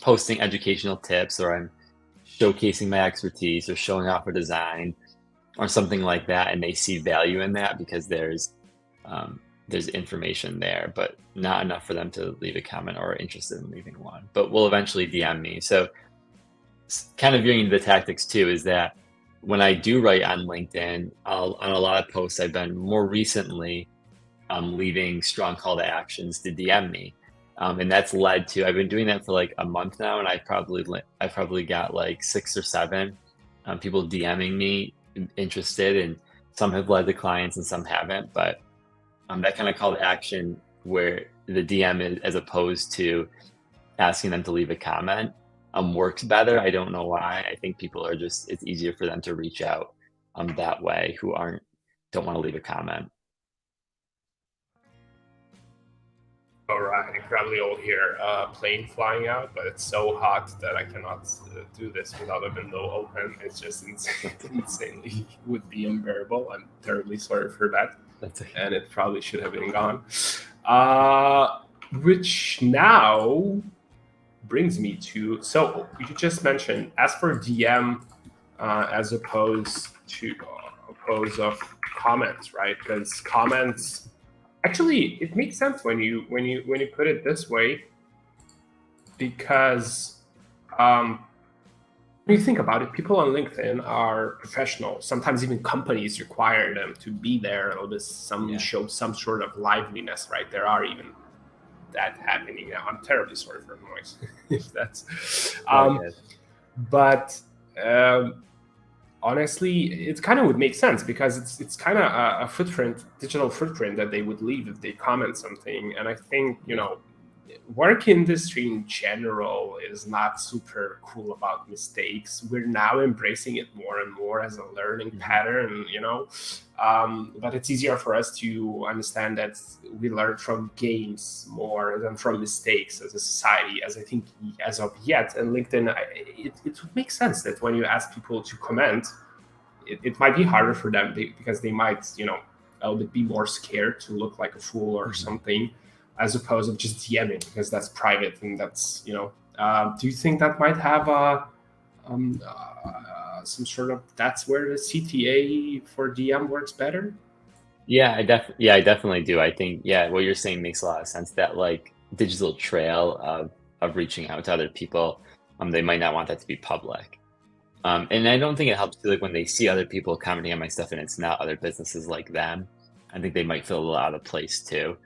posting educational tips, or I'm showcasing my expertise, or showing off a design or something like that. And they see value in that because there's there's information there, but not enough for them to leave a comment or are interested in leaving one, but will eventually DM me. So kind of veering into the tactics too, is that when I do write on LinkedIn, on a lot of posts, I've been more recently leaving strong call to actions to DM me. And that's led to, I've been doing that for like a month now, and I probably got like 6 or 7 people DMing me interested, and some have led to clients and some haven't. But that kind of call to action where the DM is, as opposed to asking them to leave a comment, works better. I don't know why. I think people are just, it's easier for them to reach out that way who don't want to leave a comment. All right, you probably all hear a plane flying out, but it's so hot that I cannot do this without a window open. It's just insanely would be unbearable. I'm terribly sorry for that. That's okay. And it probably should have been gone. Which now brings me to, so you just mentioned, as for DM, as opposed of comments, right? Because comments, actually, it makes sense when you put it this way, because when you think about it, people on LinkedIn are professionals. Sometimes even companies require them to be there, or show some sort of liveliness, right? There are even that happening now. I'm terribly sorry for the noise, if that's. But honestly, it kind of would make sense, because it's kind of a digital footprint that they would leave if they comment something. And I think, work industry in general is not super cool about mistakes. We're now embracing it more and more as a learning pattern, but it's easier for us to understand that we learn from games more than from mistakes as a society, as I think as of yet. And LinkedIn, it would make sense that when you ask people to comment, it might be harder for them because they might, a little bit be more scared to look like a fool or something, as opposed to just DMing, because that's private and that's, do you think that might have some sort of, that's where the CTA for DM works better? Yeah, I definitely do. I think, what you're saying makes a lot of sense, that like digital trail of reaching out to other people, they might not want that to be public. And I don't think it helps to, like, when they see other people commenting on my stuff and it's not other businesses like them, I think they might feel a little out of place too.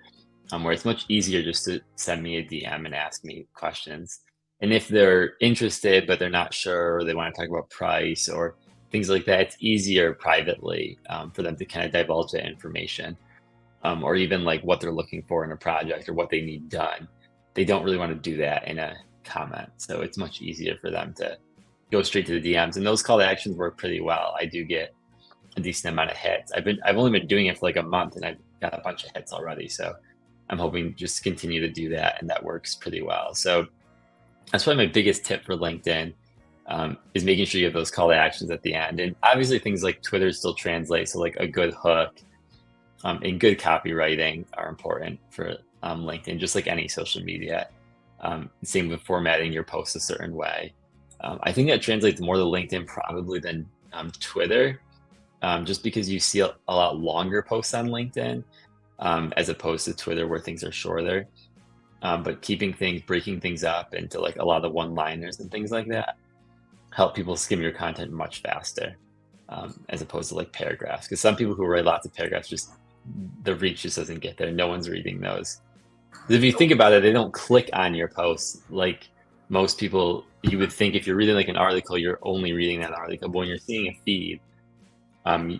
Where it's much easier just to send me a DM and ask me questions. And if they're interested, but they're not sure, or they want to talk about price or things like that, it's easier privately for them to kind of divulge that information, or even like what they're looking for in a project or what they need done. They don't really want to do that in a comment. So it's much easier for them to go straight to the DMs. And those call to actions work pretty well. I do get a decent amount of hits. I've only been doing it for like a month, and I've got a bunch of hits already. So I'm hoping just to continue to do that, and that works pretty well. So that's probably my biggest tip for LinkedIn, is making sure you have those call to actions at the end. And obviously things like Twitter still translate, so like a good hook and good copywriting are important for LinkedIn, just like any social media. Same with formatting your posts a certain way. I think that translates more to LinkedIn probably than Twitter, just because you see a lot longer posts on LinkedIn, as opposed to Twitter, where things are shorter. But breaking things up into like a lot of the one-liners and things like that help people skim your content much faster, as opposed to like paragraphs. Because some people who write lots of paragraphs, the reach just doesn't get there. No one's reading those. If you think about it, they don't click on your posts like most people. You would think if you're reading like an article, you're only reading that article. But when you're seeing a feed,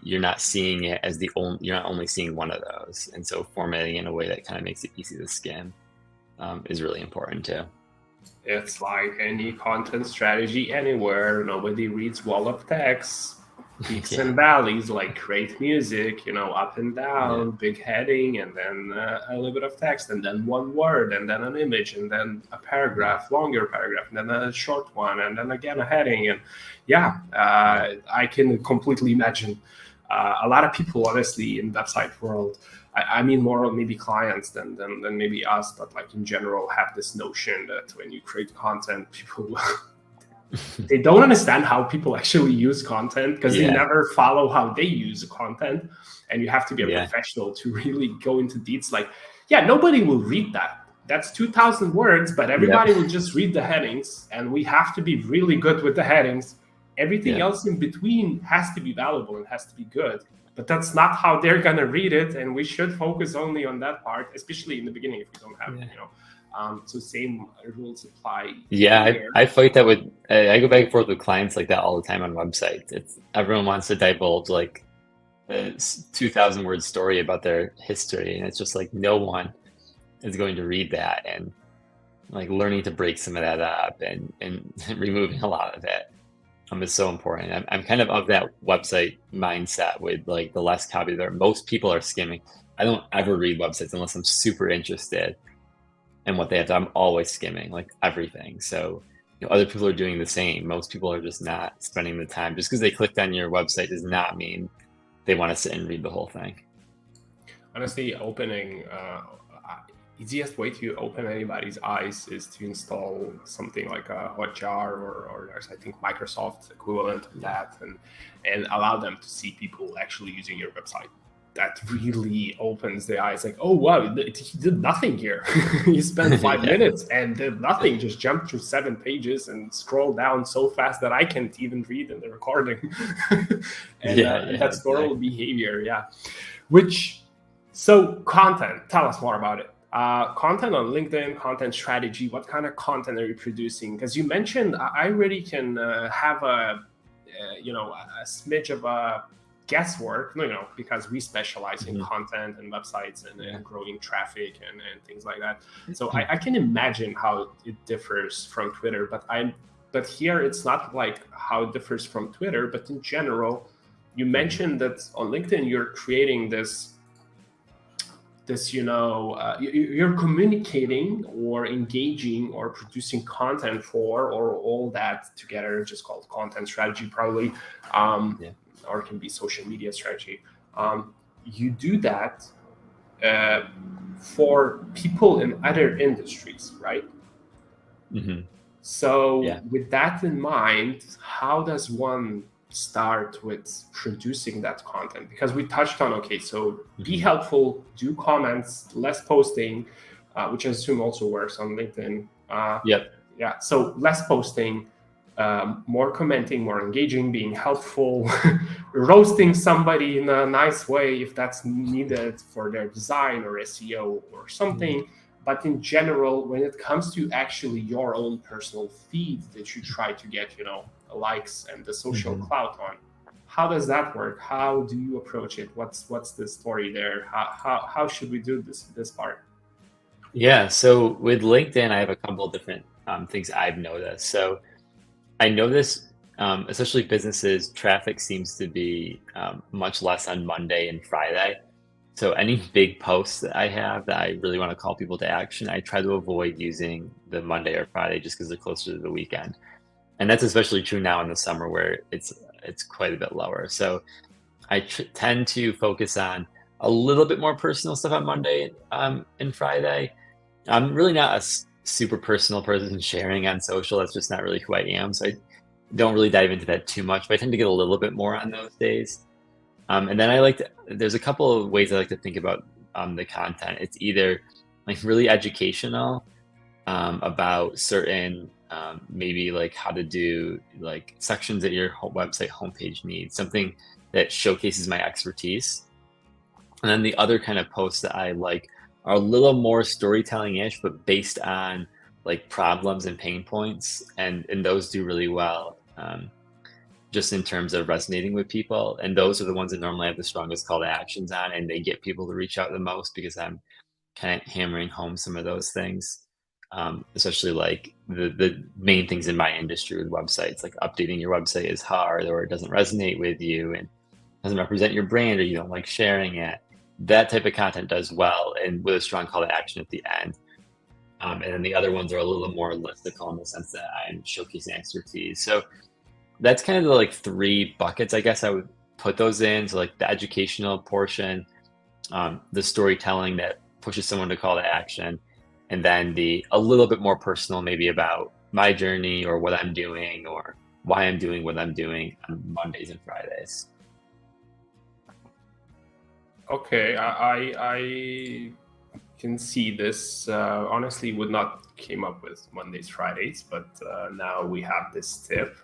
you're not seeing it as you're not only seeing one of those. And so formatting in a way that kind of makes it easy to skim is really important too. It's like any content strategy anywhere. Nobody reads wall of text, peaks and valleys, like great music, up and down, big heading, and then a little bit of text, and then one word, and then an image, and then a paragraph, longer paragraph, and then a short one, and then again a heading. And I can completely imagine a lot of people, honestly, in website world, I mean more maybe clients than maybe us, but like in general have this notion that when you create content, people they don't understand how people actually use content because they Yeah. never follow how they use content. And you have to be a Yeah. professional to really go into details. Like, yeah, nobody will read that. That's 2,000 words, but everybody will just read the headings, and we have to be really good with the headings. Everything else in between has to be valuable and has to be good. But that's not how they're going to read it, and we should focus only on that part, especially in the beginning if we don't have, so same rules apply. Yeah, I fight that with, I go back and forth with clients like that all the time on websites. It's everyone wants to divulge like a 2,000 word story about their history, and it's just like no one is going to read that, and like learning to break some of that up and removing a lot of it is so important. I'm kind of that website mindset with like the less copy there. Most people are skimming. I don't ever read websites unless I'm super interested in what they have to. I'm always skimming like everything. So other people are doing the same. Most people are just not spending the time. Just because they clicked on your website does not mean they want to sit and read the whole thing. Honestly, easiest way to open anybody's eyes is to install something like a Hotjar or there's, I think, Microsoft equivalent of that, and allow them to see people actually using your website. That really opens the eyes. Like, oh wow, he did nothing here. He spent 5 minutes and did nothing. Just jumped through 7 pages and scrolled down so fast that I can't even read in the recording. That's normal behavior. So content. Tell us more about it. Content on LinkedIn, content strategy. What kind of content are you producing? Because you mentioned I already can have a smidge of a guesswork, because we specialize in content and websites and growing traffic and things like that. So I can imagine how it differs from Twitter, but here it's not like how it differs from Twitter, but in general, you mentioned that on LinkedIn you're creating this you're communicating or engaging or producing content for, or all that together, just called content strategy probably, or it can be social media strategy. You do that for people in other industries, right? So with that in mind, how does one start with producing that content? Because we touched on, so be helpful, do comments, less posting, which I assume also works on LinkedIn. So less posting, more commenting, more engaging, being helpful, roasting somebody in a nice way if that's needed for their design or SEO or something. But in general, when it comes to actually your own personal feed that you try to get, likes and the social clout on, how does that work? How do you approach it? What's the story there? How should we do this part? Yeah, so with LinkedIn, I have a couple of different things I've noticed. So I notice, especially businesses, traffic seems to be much less on Monday and Friday. So any big posts that I have that I really want to call people to action, I try to avoid using the Monday or Friday just because they're closer to the weekend. And that's especially true now in the summer where it's quite a bit lower. So I tend to focus on a little bit more personal stuff on Monday and Friday. I'm really not a super personal person sharing on social. That's just not really who I am. So I don't really dive into that too much, but I tend to get a little bit more on those days. And then there's a couple of ways I like to think about the content. It's either like really educational about certain, maybe like how to do like sections that your website homepage needs, something that showcases my expertise. And then the other kind of posts that I like are a little more storytelling-ish, but based on like problems and pain points. And those do really well. Just in terms of resonating with people. And those are the ones that normally have the strongest call to actions on, and they get people to reach out the most because I'm kind of hammering home some of those things. Especially like the main things in my industry with websites, like updating your website is hard, or it doesn't resonate with you and doesn't represent your brand, or you don't like sharing it. That type of content does well, and with a strong call to action at the end. And then the other ones are a little more listicle in the sense that I'm showcasing expertise. So that's kind of the like 3 buckets, I guess I would put those in. So like the educational portion, the storytelling that pushes someone to call to action, and then a little bit more personal, maybe about my journey or what I'm doing or why I'm doing what I'm doing on Mondays and Fridays. Okay, I can see this. Honestly, would not came up with Mondays, Fridays, but now we have this tip,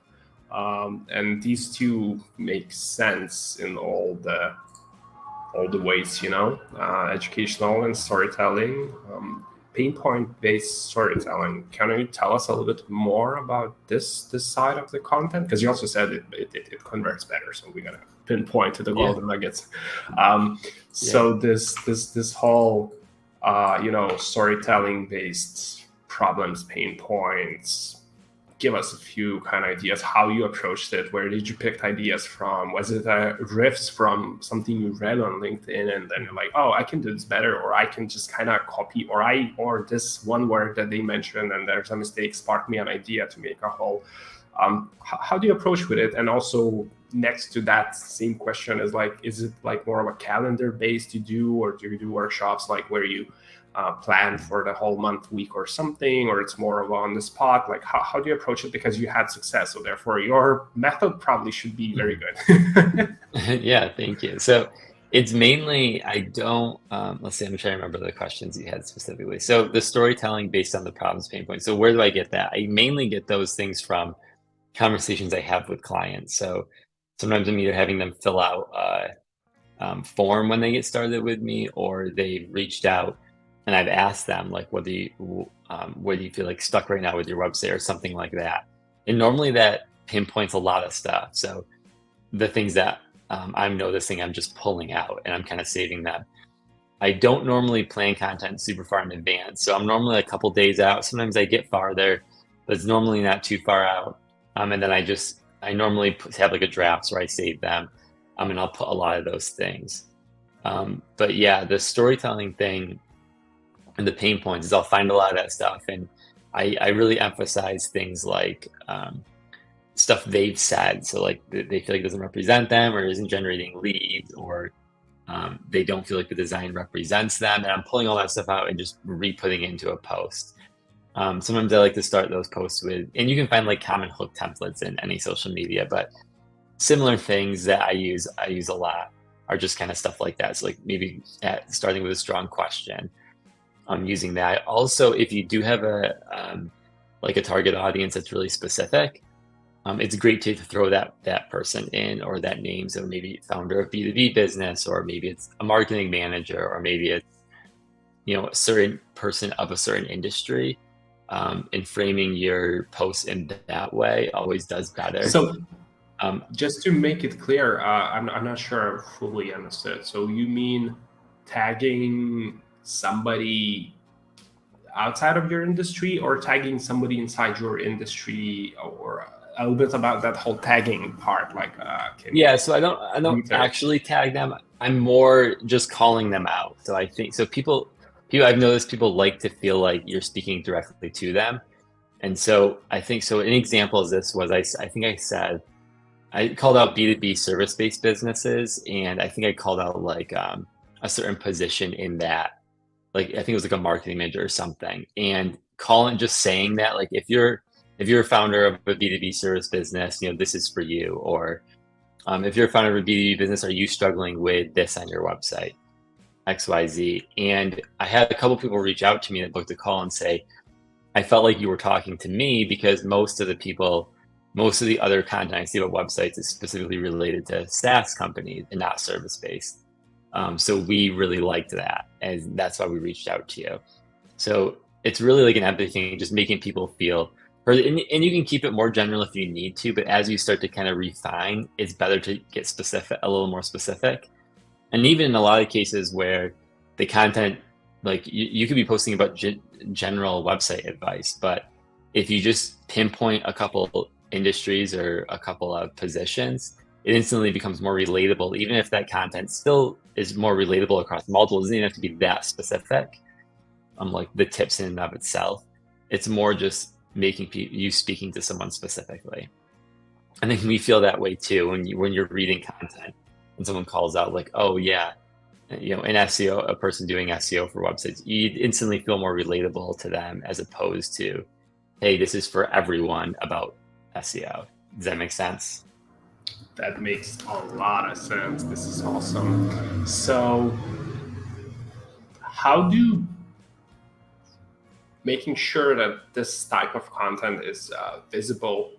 and these two make sense in all the ways, educational and storytelling, pain point based storytelling. Can you tell us a little bit more about this side of the content? Because you also said it converts better, so we're gonna pinpoint to the golden nuggets. So this whole storytelling based problems, pain points. Give us a few kind of ideas how you approached it. Where did you pick ideas from? Was it riffs from something you read on LinkedIn and then you're like, oh, I can do this better, or I can just kind of copy, or this one word that they mentioned and there's a mistake sparked me an idea to make a whole. How do you approach with it? And also next to that same question is like, is it like more of a calendar based you do, or do you do workshops like where you plan for the whole month, week or something, or it's more of on the spot? Like how do you approach it? Because you had success, so therefore your method probably should be very good. Yeah, thank you. So it's mainly, I don't, let's see, I'm trying to remember the questions you had specifically. So the storytelling based on the problems, pain points. So where do I get that? I mainly get those things from conversations I have with clients. So sometimes I'm either having them fill out a form when they get started with me, or they've reached out and I've asked them like, what do you feel like stuck right now with your website or something like that. And normally that pinpoints a lot of stuff. So the things that I'm noticing, I'm just pulling out and I'm kind of saving them. I don't normally plan content super far in advance. So I'm normally a couple days out. Sometimes I get farther, but it's normally not too far out. And then I normally have like a draft where I save them. And I'll put a lot of those things. But yeah, the storytelling thing and the pain points is I'll find a lot of that stuff. And I really emphasize things like stuff they've said. So like they feel like it doesn't represent them or isn't generating leads, or they don't feel like the design represents them. And I'm pulling all that stuff out and just re-putting it into a post. Sometimes I like to start those posts with, and you can find like common hook templates in any social media, but similar things that I use a lot are just kind of stuff like that. So like maybe starting with a strong question, using that. Also, if you do have a target audience that's really specific, it's great to throw that person in, or that name. So maybe founder of B2B business, or maybe it's a marketing manager, or maybe it's a certain person of a certain industry. And framing your posts in that way always does better. So just to make it clear, I'm not sure I fully understood. So you mean tagging somebody outside of your industry, or tagging somebody inside your industry, or a little bit about that whole tagging part? Like, so I don't actually tag them. I'm more just calling them out. So I think people I've noticed people like to feel like you're speaking directly to them. And so I think, so an example of this was, I think I said, I called out B2B service-based businesses. And I think I called out like a certain position in that, like, I think it was like a marketing manager or something. And just saying that, like, if you're a founder of a B2B service business, this is for you. Or if you're a founder of a B2B business, are you struggling with this on your website? XYZ. And I had a couple people reach out to me that booked a call and say, I felt like you were talking to me, because most of the other content I see about websites is specifically related to SaaS companies and not service-based. So we really liked that, and that's why we reached out to you. So it's really like an empathy thing, just making people feel heard. And you can keep it more general if you need to, but as you start to kind of refine, it's better to get specific, a little more specific. And even in a lot of cases where the content, like you could be posting about general website advice, but if you just pinpoint a couple industries or a couple of positions, it instantly becomes more relatable. Even if that content still is more relatable across multiple, it doesn't even have to be that specific. Like the tips in and of itself, it's more just making you speaking to someone specifically. I think we feel that way too when you're reading content and someone calls out like, oh yeah, in SEO, a person doing SEO for websites, you instantly feel more relatable to them, as opposed to hey, this is for everyone about SEO. Does that make sense? That makes a lot of sense. This is awesome. So, how do making sure that this type of content is visible?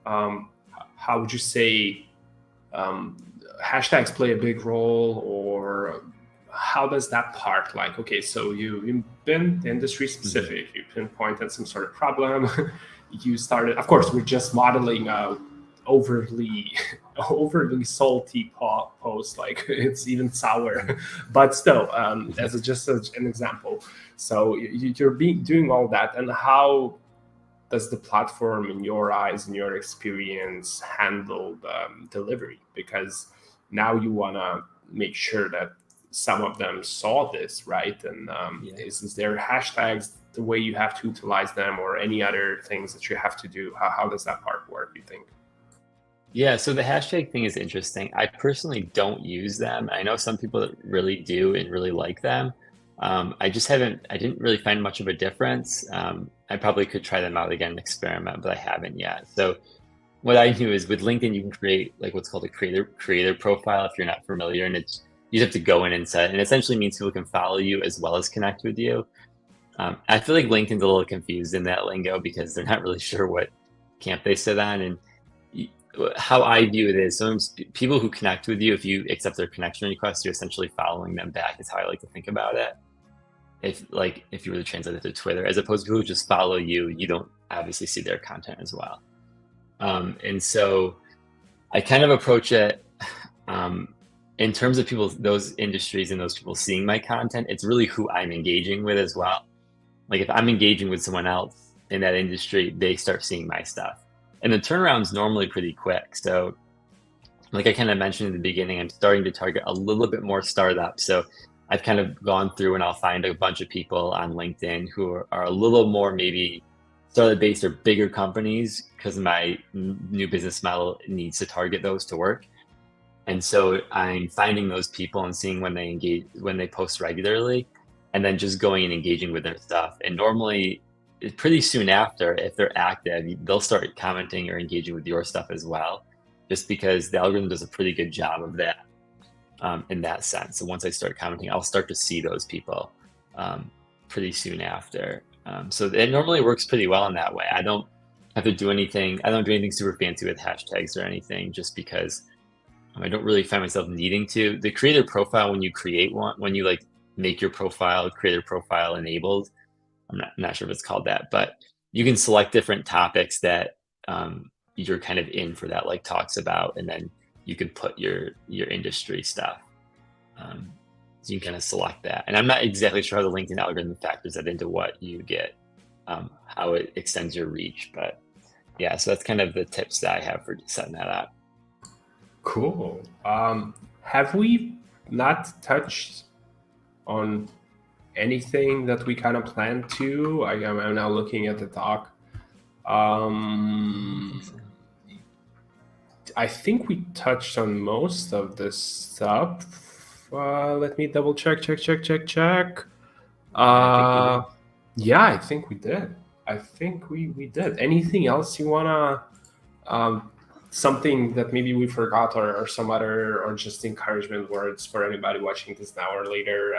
How would you say hashtags play a big role, or how does that part, like, okay, so you've been industry specific, you pinpointed some sort of problem, you started, of course, we're just modeling overly salty post, like it's even sour, but still, as just an example. So you're doing all that, and how does the platform, in your eyes, in your experience, handle delivery? Because now you want to make sure that some of them saw this, right? And is there hashtags, the way you have to utilize them, or any other things that you have to do? How does that part work, you think? Yeah, so the hashtag thing is interesting. I personally don't use them. I know some people that really do and really like them. I didn't really find much of a difference. I probably could try them out again and experiment, but I haven't yet. So what I do is with LinkedIn, you can create like what's called a creator profile if you're not familiar, and you just have to go in and set, and it essentially means people can follow you as well as connect with you. I feel like LinkedIn's a little confused in that lingo because they're not really sure what camp they sit on. And how I view it is, sometimes people who connect with you, if you accept their connection request, you're essentially following them back, is how I like to think about it. If you were to translate it to Twitter, as opposed to people who just follow you, you don't obviously see their content as well. And so I kind of approach it in terms of people, those industries and those people seeing my content, it's really who I'm engaging with as well. Like if I'm engaging with someone else in that industry, they start seeing my stuff. And the turnaround's normally pretty quick. So like I kind of mentioned in the beginning, I'm starting to target a little bit more startups. So I've kind of gone through and I'll find a bunch of people on LinkedIn who are a little more maybe startup based or bigger companies, because my new business model needs to target those to work. And so I'm finding those people and seeing when they post regularly, and then just going and engaging with their stuff. And normally pretty soon after, if they're active, they'll start commenting or engaging with your stuff as well, just because the algorithm does a pretty good job of that in that sense. So once I start commenting, I'll start to see those people pretty soon after. So it normally works pretty well in that way. I don't have to do anything. I don't do anything super fancy with hashtags or anything, just because I don't really find myself needing to. The creator profile, when you create one, when you like make your profile, creator profile enabled, I'm not sure if it's called that, but you can select different topics that you're kind of in for that, like talks about, and then you can put your industry stuff. So you can kind of select that. And I'm not exactly sure how the LinkedIn algorithm factors that into what you get, how it extends your reach. But yeah, so that's kind of the tips that I have for setting that up. Cool. Have we not touched on anything that we kind of planned to? I'm now looking at the doc. I think we touched on most of this stuff. Let me double check. Yeah, I think we did. I think we did. Anything else you wanna, something that maybe we forgot, or some other, or just encouragement words for anybody watching this now or later,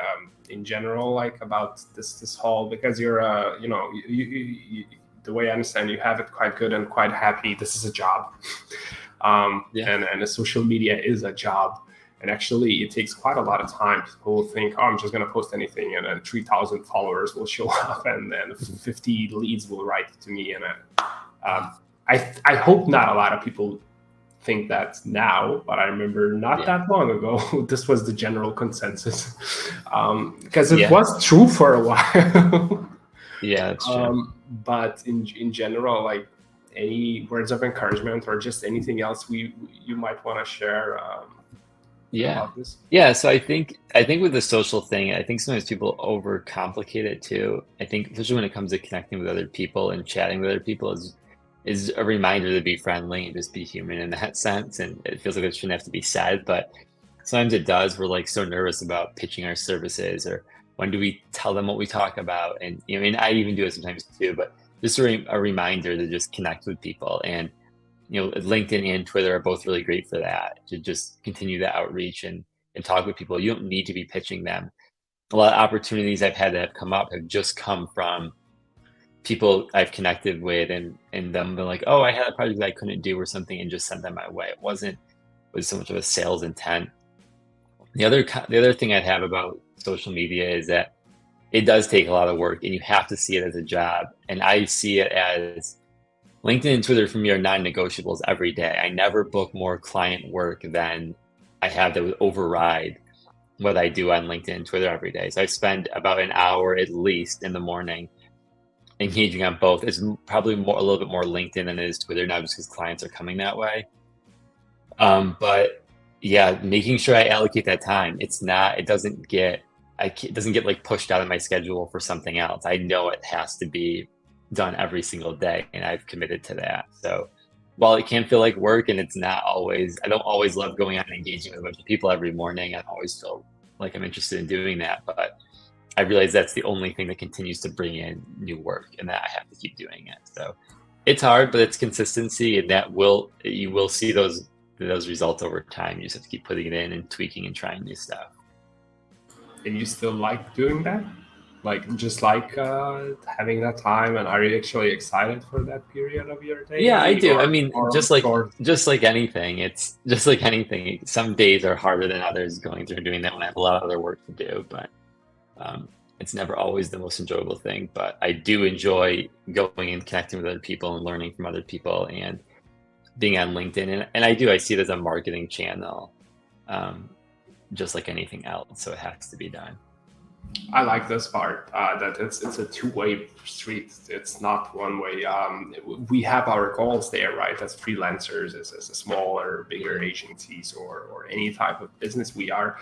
in general, like about this whole, because you're you the way I understand, you have it quite good and quite happy. This is a job. And the social media is a job. And actually, it takes quite a lot of time. People think, oh, I'm just going to post anything, and then 3,000 followers will show up, and then 50 leads will write to me. And I hope not a lot of people think that now, but I remember not that long ago, this was the general consensus, because it was true for a while. Yeah, that's true. But in general, like, any words of encouragement or just anything else you might want to share? About this? Yeah. So I think with the social thing, I think sometimes people overcomplicate it too. I think especially when it comes to connecting with other people and chatting with other people is a reminder to be friendly and just be human in that sense. And it feels like it shouldn't have to be said, but sometimes it does. We're like so nervous about pitching our services, or when do we tell them what we talk about? And I mean, I even do it sometimes too, but just a reminder to just connect with people. And LinkedIn and Twitter are both really great for that, to just continue the outreach and talk with people. You don't need to be pitching them. A lot of opportunities I've had that have come up have just come from people I've connected with, and them being like, oh, I had a project that I couldn't do or something, and just sent them my way. It wasn't with so much of a sales intent. The other thing I'd have about social media is that it does take a lot of work, and you have to see it as a job. And I see it as LinkedIn and Twitter for me are non-negotiables every day. I never book more client work than I have that would override what I do on LinkedIn and Twitter every day. So I spend about an hour at least in the morning engaging on both. It's probably a little bit more LinkedIn than it is Twitter now, just because clients are coming that way. But yeah, making sure I allocate that time. It doesn't get like pushed out of my schedule for something else. I know it has to be done every single day, and I've committed to that. So while it can feel like work, and I don't always love going out and engaging with a bunch of people every morning. I don't always feel like I'm interested in doing that, but I realize that's the only thing that continues to bring in new work, and that I have to keep doing it. So it's hard, but it's consistency, and you will see those results over time. You just have to keep putting it in and tweaking and trying new stuff. And you still like doing that? Having that time, and are you actually excited for that period of your day? Yeah, I do. I mean, just like anything, it's just like anything. Some days are harder than others going through and doing that when I have a lot of other work to do, but it's never always the most enjoyable thing. But I do enjoy going and connecting with other people and learning from other people and being on LinkedIn. And I see it as a marketing channel, just like anything else. So it has to be done. I like this part, that it's a two-way street. It's not one way. We have our goals there, right? As freelancers, as a smaller, bigger agencies, or any type of business we are.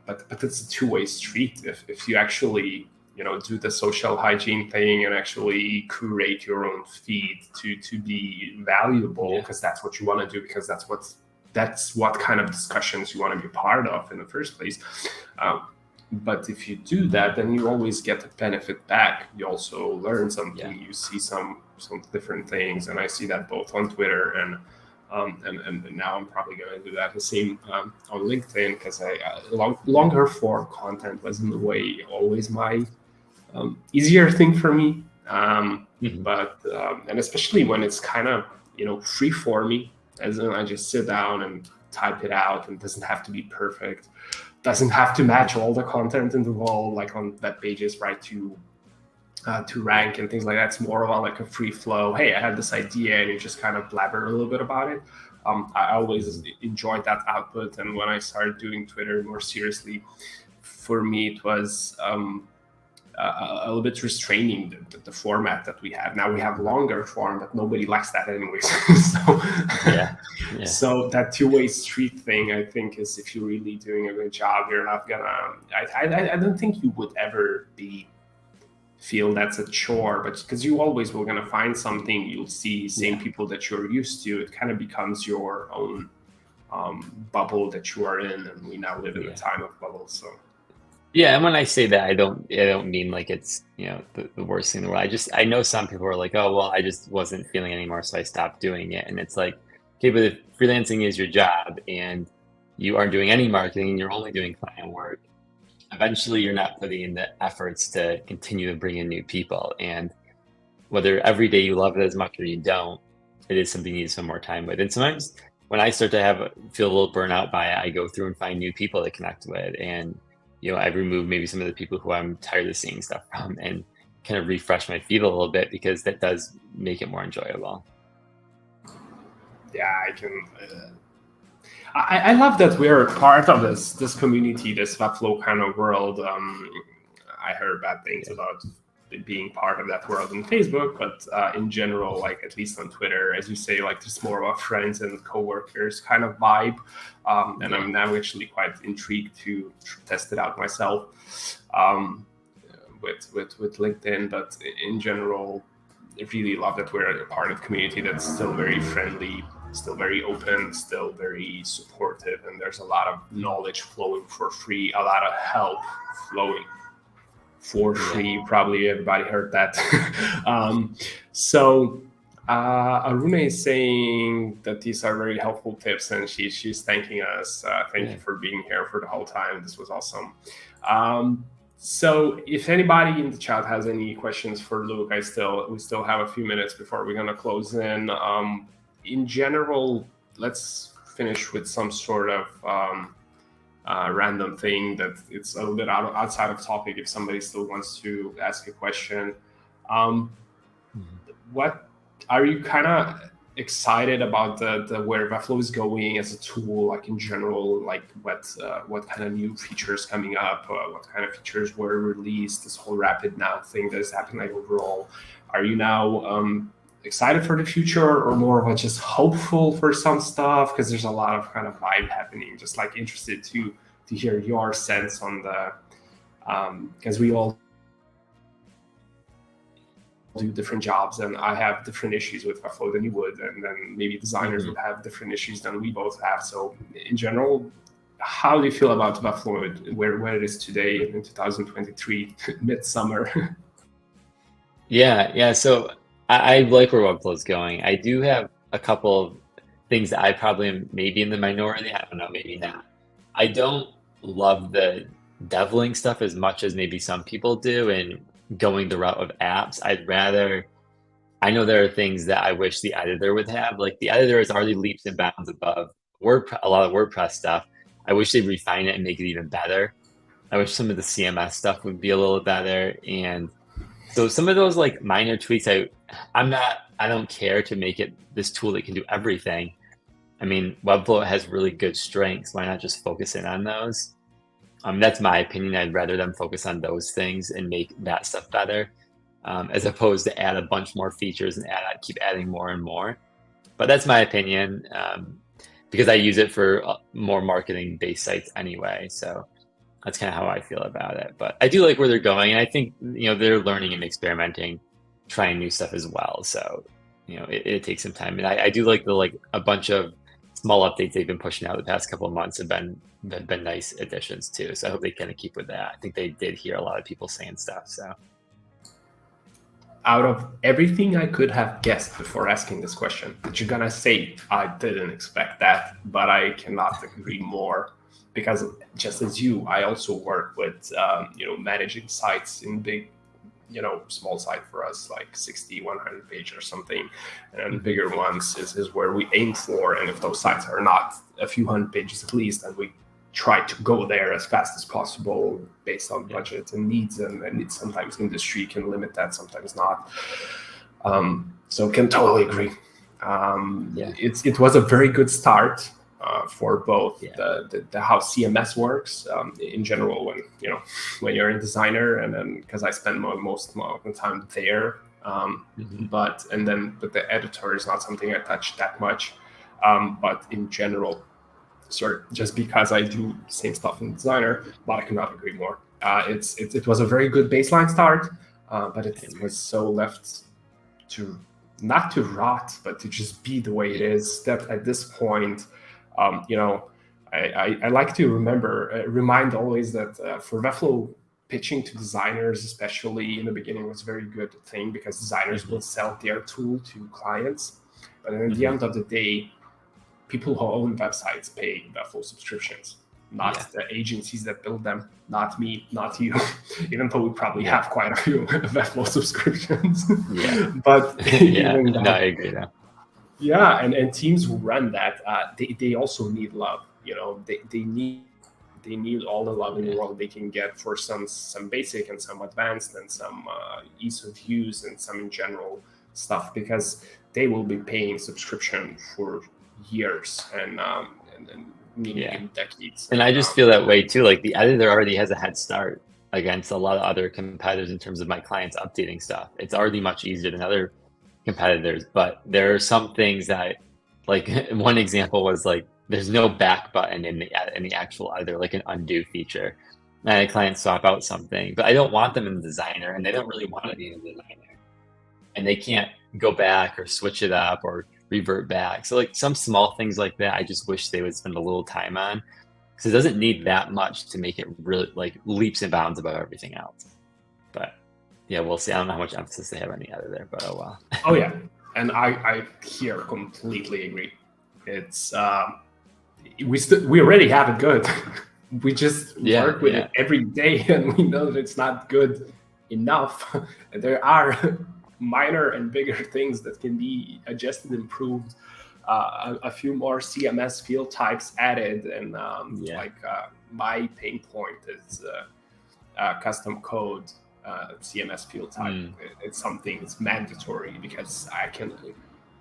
But it's a two-way street. If you actually do the social hygiene thing and actually curate your own feed to be valuable, because that's what you want to do, because that's what kind of discussions you want to be part of in the first place. But if you do that, then you always get the benefit back. You also learn something. You see some different things, and I see that both on Twitter and now I'm probably going to do that the same on LinkedIn, because longer form content was in a way always my easier thing for me. But and especially when it's kind of free for me, as in I just sit down and type it out, and it doesn't have to be perfect. Doesn't have to match all the content in the wall, like on web pages, right, to rank and things like that. It's more of like a free flow. Hey, I had this idea, and you just kind of blabber a little bit about it. I always enjoyed that output, and when I started doing Twitter more seriously, for me it was a little bit restraining the format that we have. Now we have longer form, but nobody likes that anyways. So that two-way street thing, I think, is if you're really doing a good job, you're not gonna, I don't think you would ever feel that's a chore, but because you always will gonna find something, you'll see same people that you're used to. It kind of becomes your own bubble that you are in, and we now live in a time of bubbles. So yeah, and when I say that, I don't mean like it's the worst thing in the world. I know some people are like, oh well, I just wasn't feeling anymore, so I stopped doing it. And it's like, okay, but if freelancing is your job and you aren't doing any marketing and you're only doing client work, eventually you're not putting in the efforts to continue to bring in new people. And whether every day you love it as much or you don't, it is something you need some more time with. And sometimes when I start to feel a little burnout by it, I go through and find new people to connect with, and I remove maybe some of the people who I'm tired of seeing stuff from, and kind of refresh my feed a little bit, because that does make it more enjoyable. Yeah, I can. I love that we're part of this community, this Webflow kind of world. I heard bad things about being part of that world on Facebook, but in general, like at least on Twitter, as you say, like there's more of a friends and coworkers kind of vibe. And I'm now actually quite intrigued to test it out myself with LinkedIn. But in general, I really love that we're a part of a community that's still very friendly, still very open, still very supportive, and there's a lot of knowledge flowing for free, a lot of help flowing. for free. Probably everybody heard that. So Aruna is saying that these are very helpful tips, and she's thanking us. Thank you for being here for the whole time. This was awesome. So if anybody in the chat has any questions for Luke, we still have a few minutes before we're gonna close in. In general, let's finish with some sort of random thing that it's a little bit outside of topic. If somebody still wants to ask a question, what are you kind of excited about the where Webflow is going as a tool, like in general, like what kind of new features coming up, what kind of features were released, this whole rapid now thing that is happening like overall? Are you now excited for the future, or more of a just hopeful for some stuff? Because there's a lot of kind of vibe happening. Just like interested to hear your sense on the because we all do different jobs, and I have different issues with Webflow than you would, and then maybe designers would have different issues than we both have. So in general, how do you feel about Webflow, where it is today in 2023, midsummer? Yeah. So I like where Webflow is going. I do have a couple of things that I probably am maybe in the minority. I don't know, maybe not. I don't love the deviling stuff as much as maybe some people do, and going the route of apps. I know there are things that I wish the editor would have. Like the editor is already leaps and bounds above a lot of WordPress stuff. I wish they'd refine it and make it even better. I wish some of the CMS stuff would be a little better. And so some of those like minor tweaks, I don't care to make it this tool that can do everything. I mean, Webflow has really good strengths. Why not just focus in on those? That's my opinion. I'd rather them focus on those things and make that stuff better, as opposed to add a bunch more features and keep adding more and more. But that's my opinion, because I use it for more marketing-based sites anyway. So that's kind of how I feel about it. But I do like where they're going, and I think they're learning and experimenting, trying new stuff as well. So it takes some time, and I do like a bunch of small updates they've been pushing out the past couple of months have been nice additions too. So I hope they kind of keep with that. I think they did hear a lot of people saying stuff. So out of everything I could have guessed before asking this question, that you're gonna say, I didn't expect that, but I cannot agree more. Because just as you, I also work with managing sites in big, small site for us, like 60, 100 page or something, and bigger ones is where we aim for. And if those sites are not a few hundred pages at least, then we try to go there as fast as possible based on budget and needs, and sometimes industry can limit that, sometimes not. So can totally agree. It was a very good start for both the how CMS works in general when you're a designer, and then because I spend most of the time there, but the editor is not something I touch that much, but in general, just because I do the same stuff in designer, but I cannot agree more. It was a very good baseline start, but it was so left to not to rot, but to just be the way it is. That at this point, I like to remind always that for Webflow, pitching to designers, especially in the beginning, was a very good thing, because designers will sell their tool to clients. But at the end of the day, people who own websites pay Webflow subscriptions, not the agencies that build them, not me, not you, even though we probably have quite a few Webflow subscriptions. But I agree now. Yeah, and teams who run that, they also need love. They need all the love in the world they can get for some basic and some advanced and some ease of use and some in general stuff, because they will be paying subscription for years and decades. And I just feel that way too. Like the editor already has a head start against a lot of other competitors in terms of my clients updating stuff. It's already much easier than other competitors, but there are some things that, like one example was like there's no back button in the actual editor, like an undo feature. And I had a client swap out something, but I don't want them in the designer, and they don't really want to be in the designer, and they can't go back or switch it up or revert back. So like some small things like that, I just wish they would spend a little time on, because it doesn't need that much to make it really like leaps and bounds above everything else. yeah, we'll see. I don't know how much emphasis they have on the editor, but oh well. Oh yeah, and I here completely agree. It's we already have it good. We just work with it every day, and we know that it's not good enough. There are minor and bigger things that can be adjusted, improved, a few more CMS field types added, and my pain point is custom code CMS field type. It's something it's mandatory because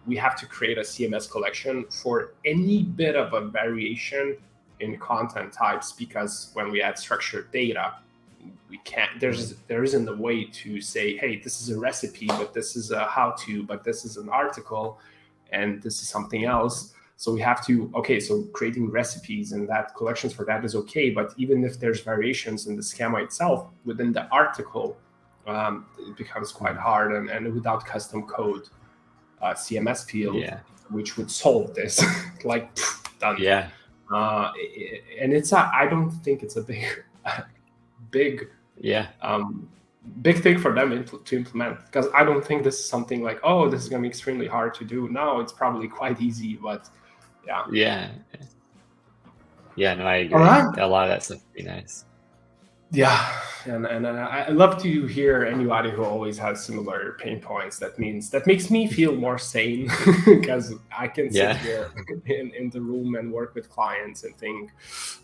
we have to create a CMS collection for any bit of a variation in content types, because when we add structured data, we can't, there isn't a way to say, hey, this is a recipe, but this is a how-to, but this is an article, and this is something else. So we have to, so creating recipes and that collections for that is okay, but even if there's variations in the schema itself within the article, it becomes quite hard, and without custom code CMS field, which would solve this, like done. And it's I don't think it's a big thing for them to implement, because I don't think this is something like, oh, this is going to be extremely hard to do. No, it's probably quite easy, but no, I agree. A lot of that stuff would be nice. And I love to hear anybody who always has similar pain points. That makes me feel more sane, because I can sit here in the room and work with clients and think,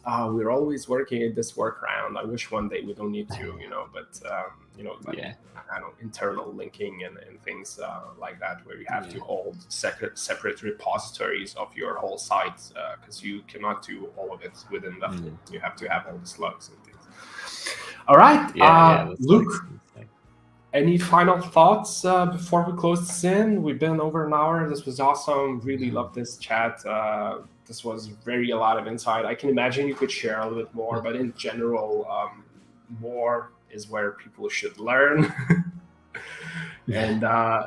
we're always working at this workaround. I wish one day we don't need to, but I don't internal linking and things like that, where you have to hold separate repositories of your whole site, because you cannot do all of it within Webflow. You have to have all the slugs and things. All right, Luke, any final thoughts before we close this in? We've been over an hour. This was awesome. Really love this chat. This was a lot of insight. I can imagine you could share a little bit more, but in general, more is where people should learn. And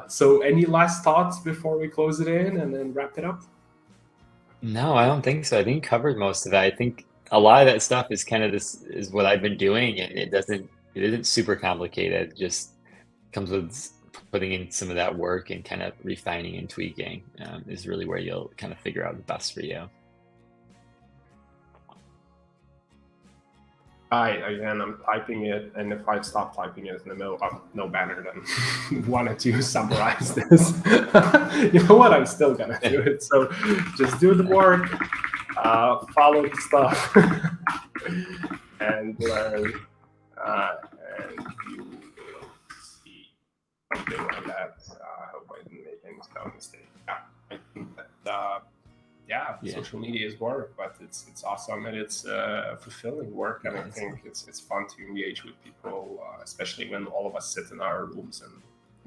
so any last thoughts before we close it in and then wrap it up? No, I don't think so. I think you covered most of it. I think a lot of that stuff is kind of is what I've been doing, and it isn't super complicated. It just comes with putting in some of that work and kind of refining and tweaking is really where you'll kind of figure out the best for you. I'm typing it, and if I stop typing it in the middle of no banner, then wanted to summarize this. You know what? I'm still gonna do it. So just do the work, follow the stuff, and learn, and you will see something like that. I hope I didn't make any spelling mistake. I think that. Social media is work, but it's awesome, and it's fulfilling work, and I think it's fun to engage with people, especially when all of us sit in our rooms and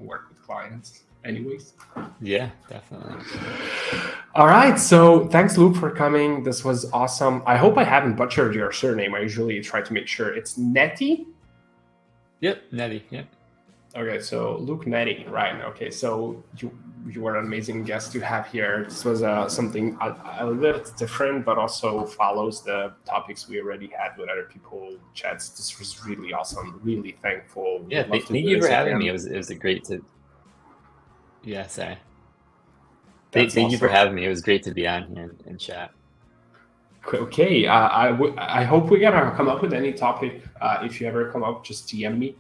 work with clients. Anyways. Yeah, definitely. All right, so thanks, Luke, for coming. This was awesome. I hope I haven't butchered your surname. I usually try to make sure. It's Netti? Yep, Netti. Yep. Okay, so Luke Netti, right? Okay, so you were an amazing guest to have here. This was something a little bit different, but also follows the topics we already had with other people chats. This was really awesome. Really thankful. Yeah, thank you for having me. It was a great to. Yeah, sorry. Thank you for having me. It was great to be on here and chat. Okay, I hope we're gonna come up with any topic. If you ever come up, just DM me.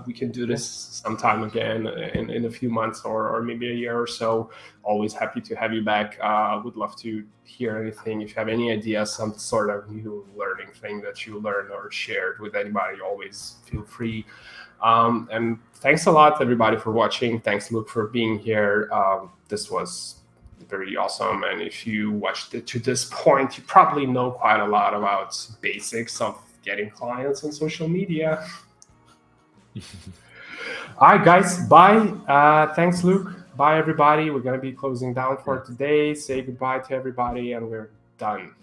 We can do this sometime again in a few months or maybe a year or so. Always happy to have you back. Would love to hear anything. If you have any ideas, some sort of new learning thing that you learned or shared with anybody, always feel free. And thanks a lot, everybody, for watching. Thanks, Luke, for being here. This was very awesome. And if you watched it to this point, you probably know quite a lot about basics of getting clients on social media. All right, guys, bye. Thanks, Luke. Bye, everybody. We're going to be closing down for today. Say goodbye to everybody, and we're done.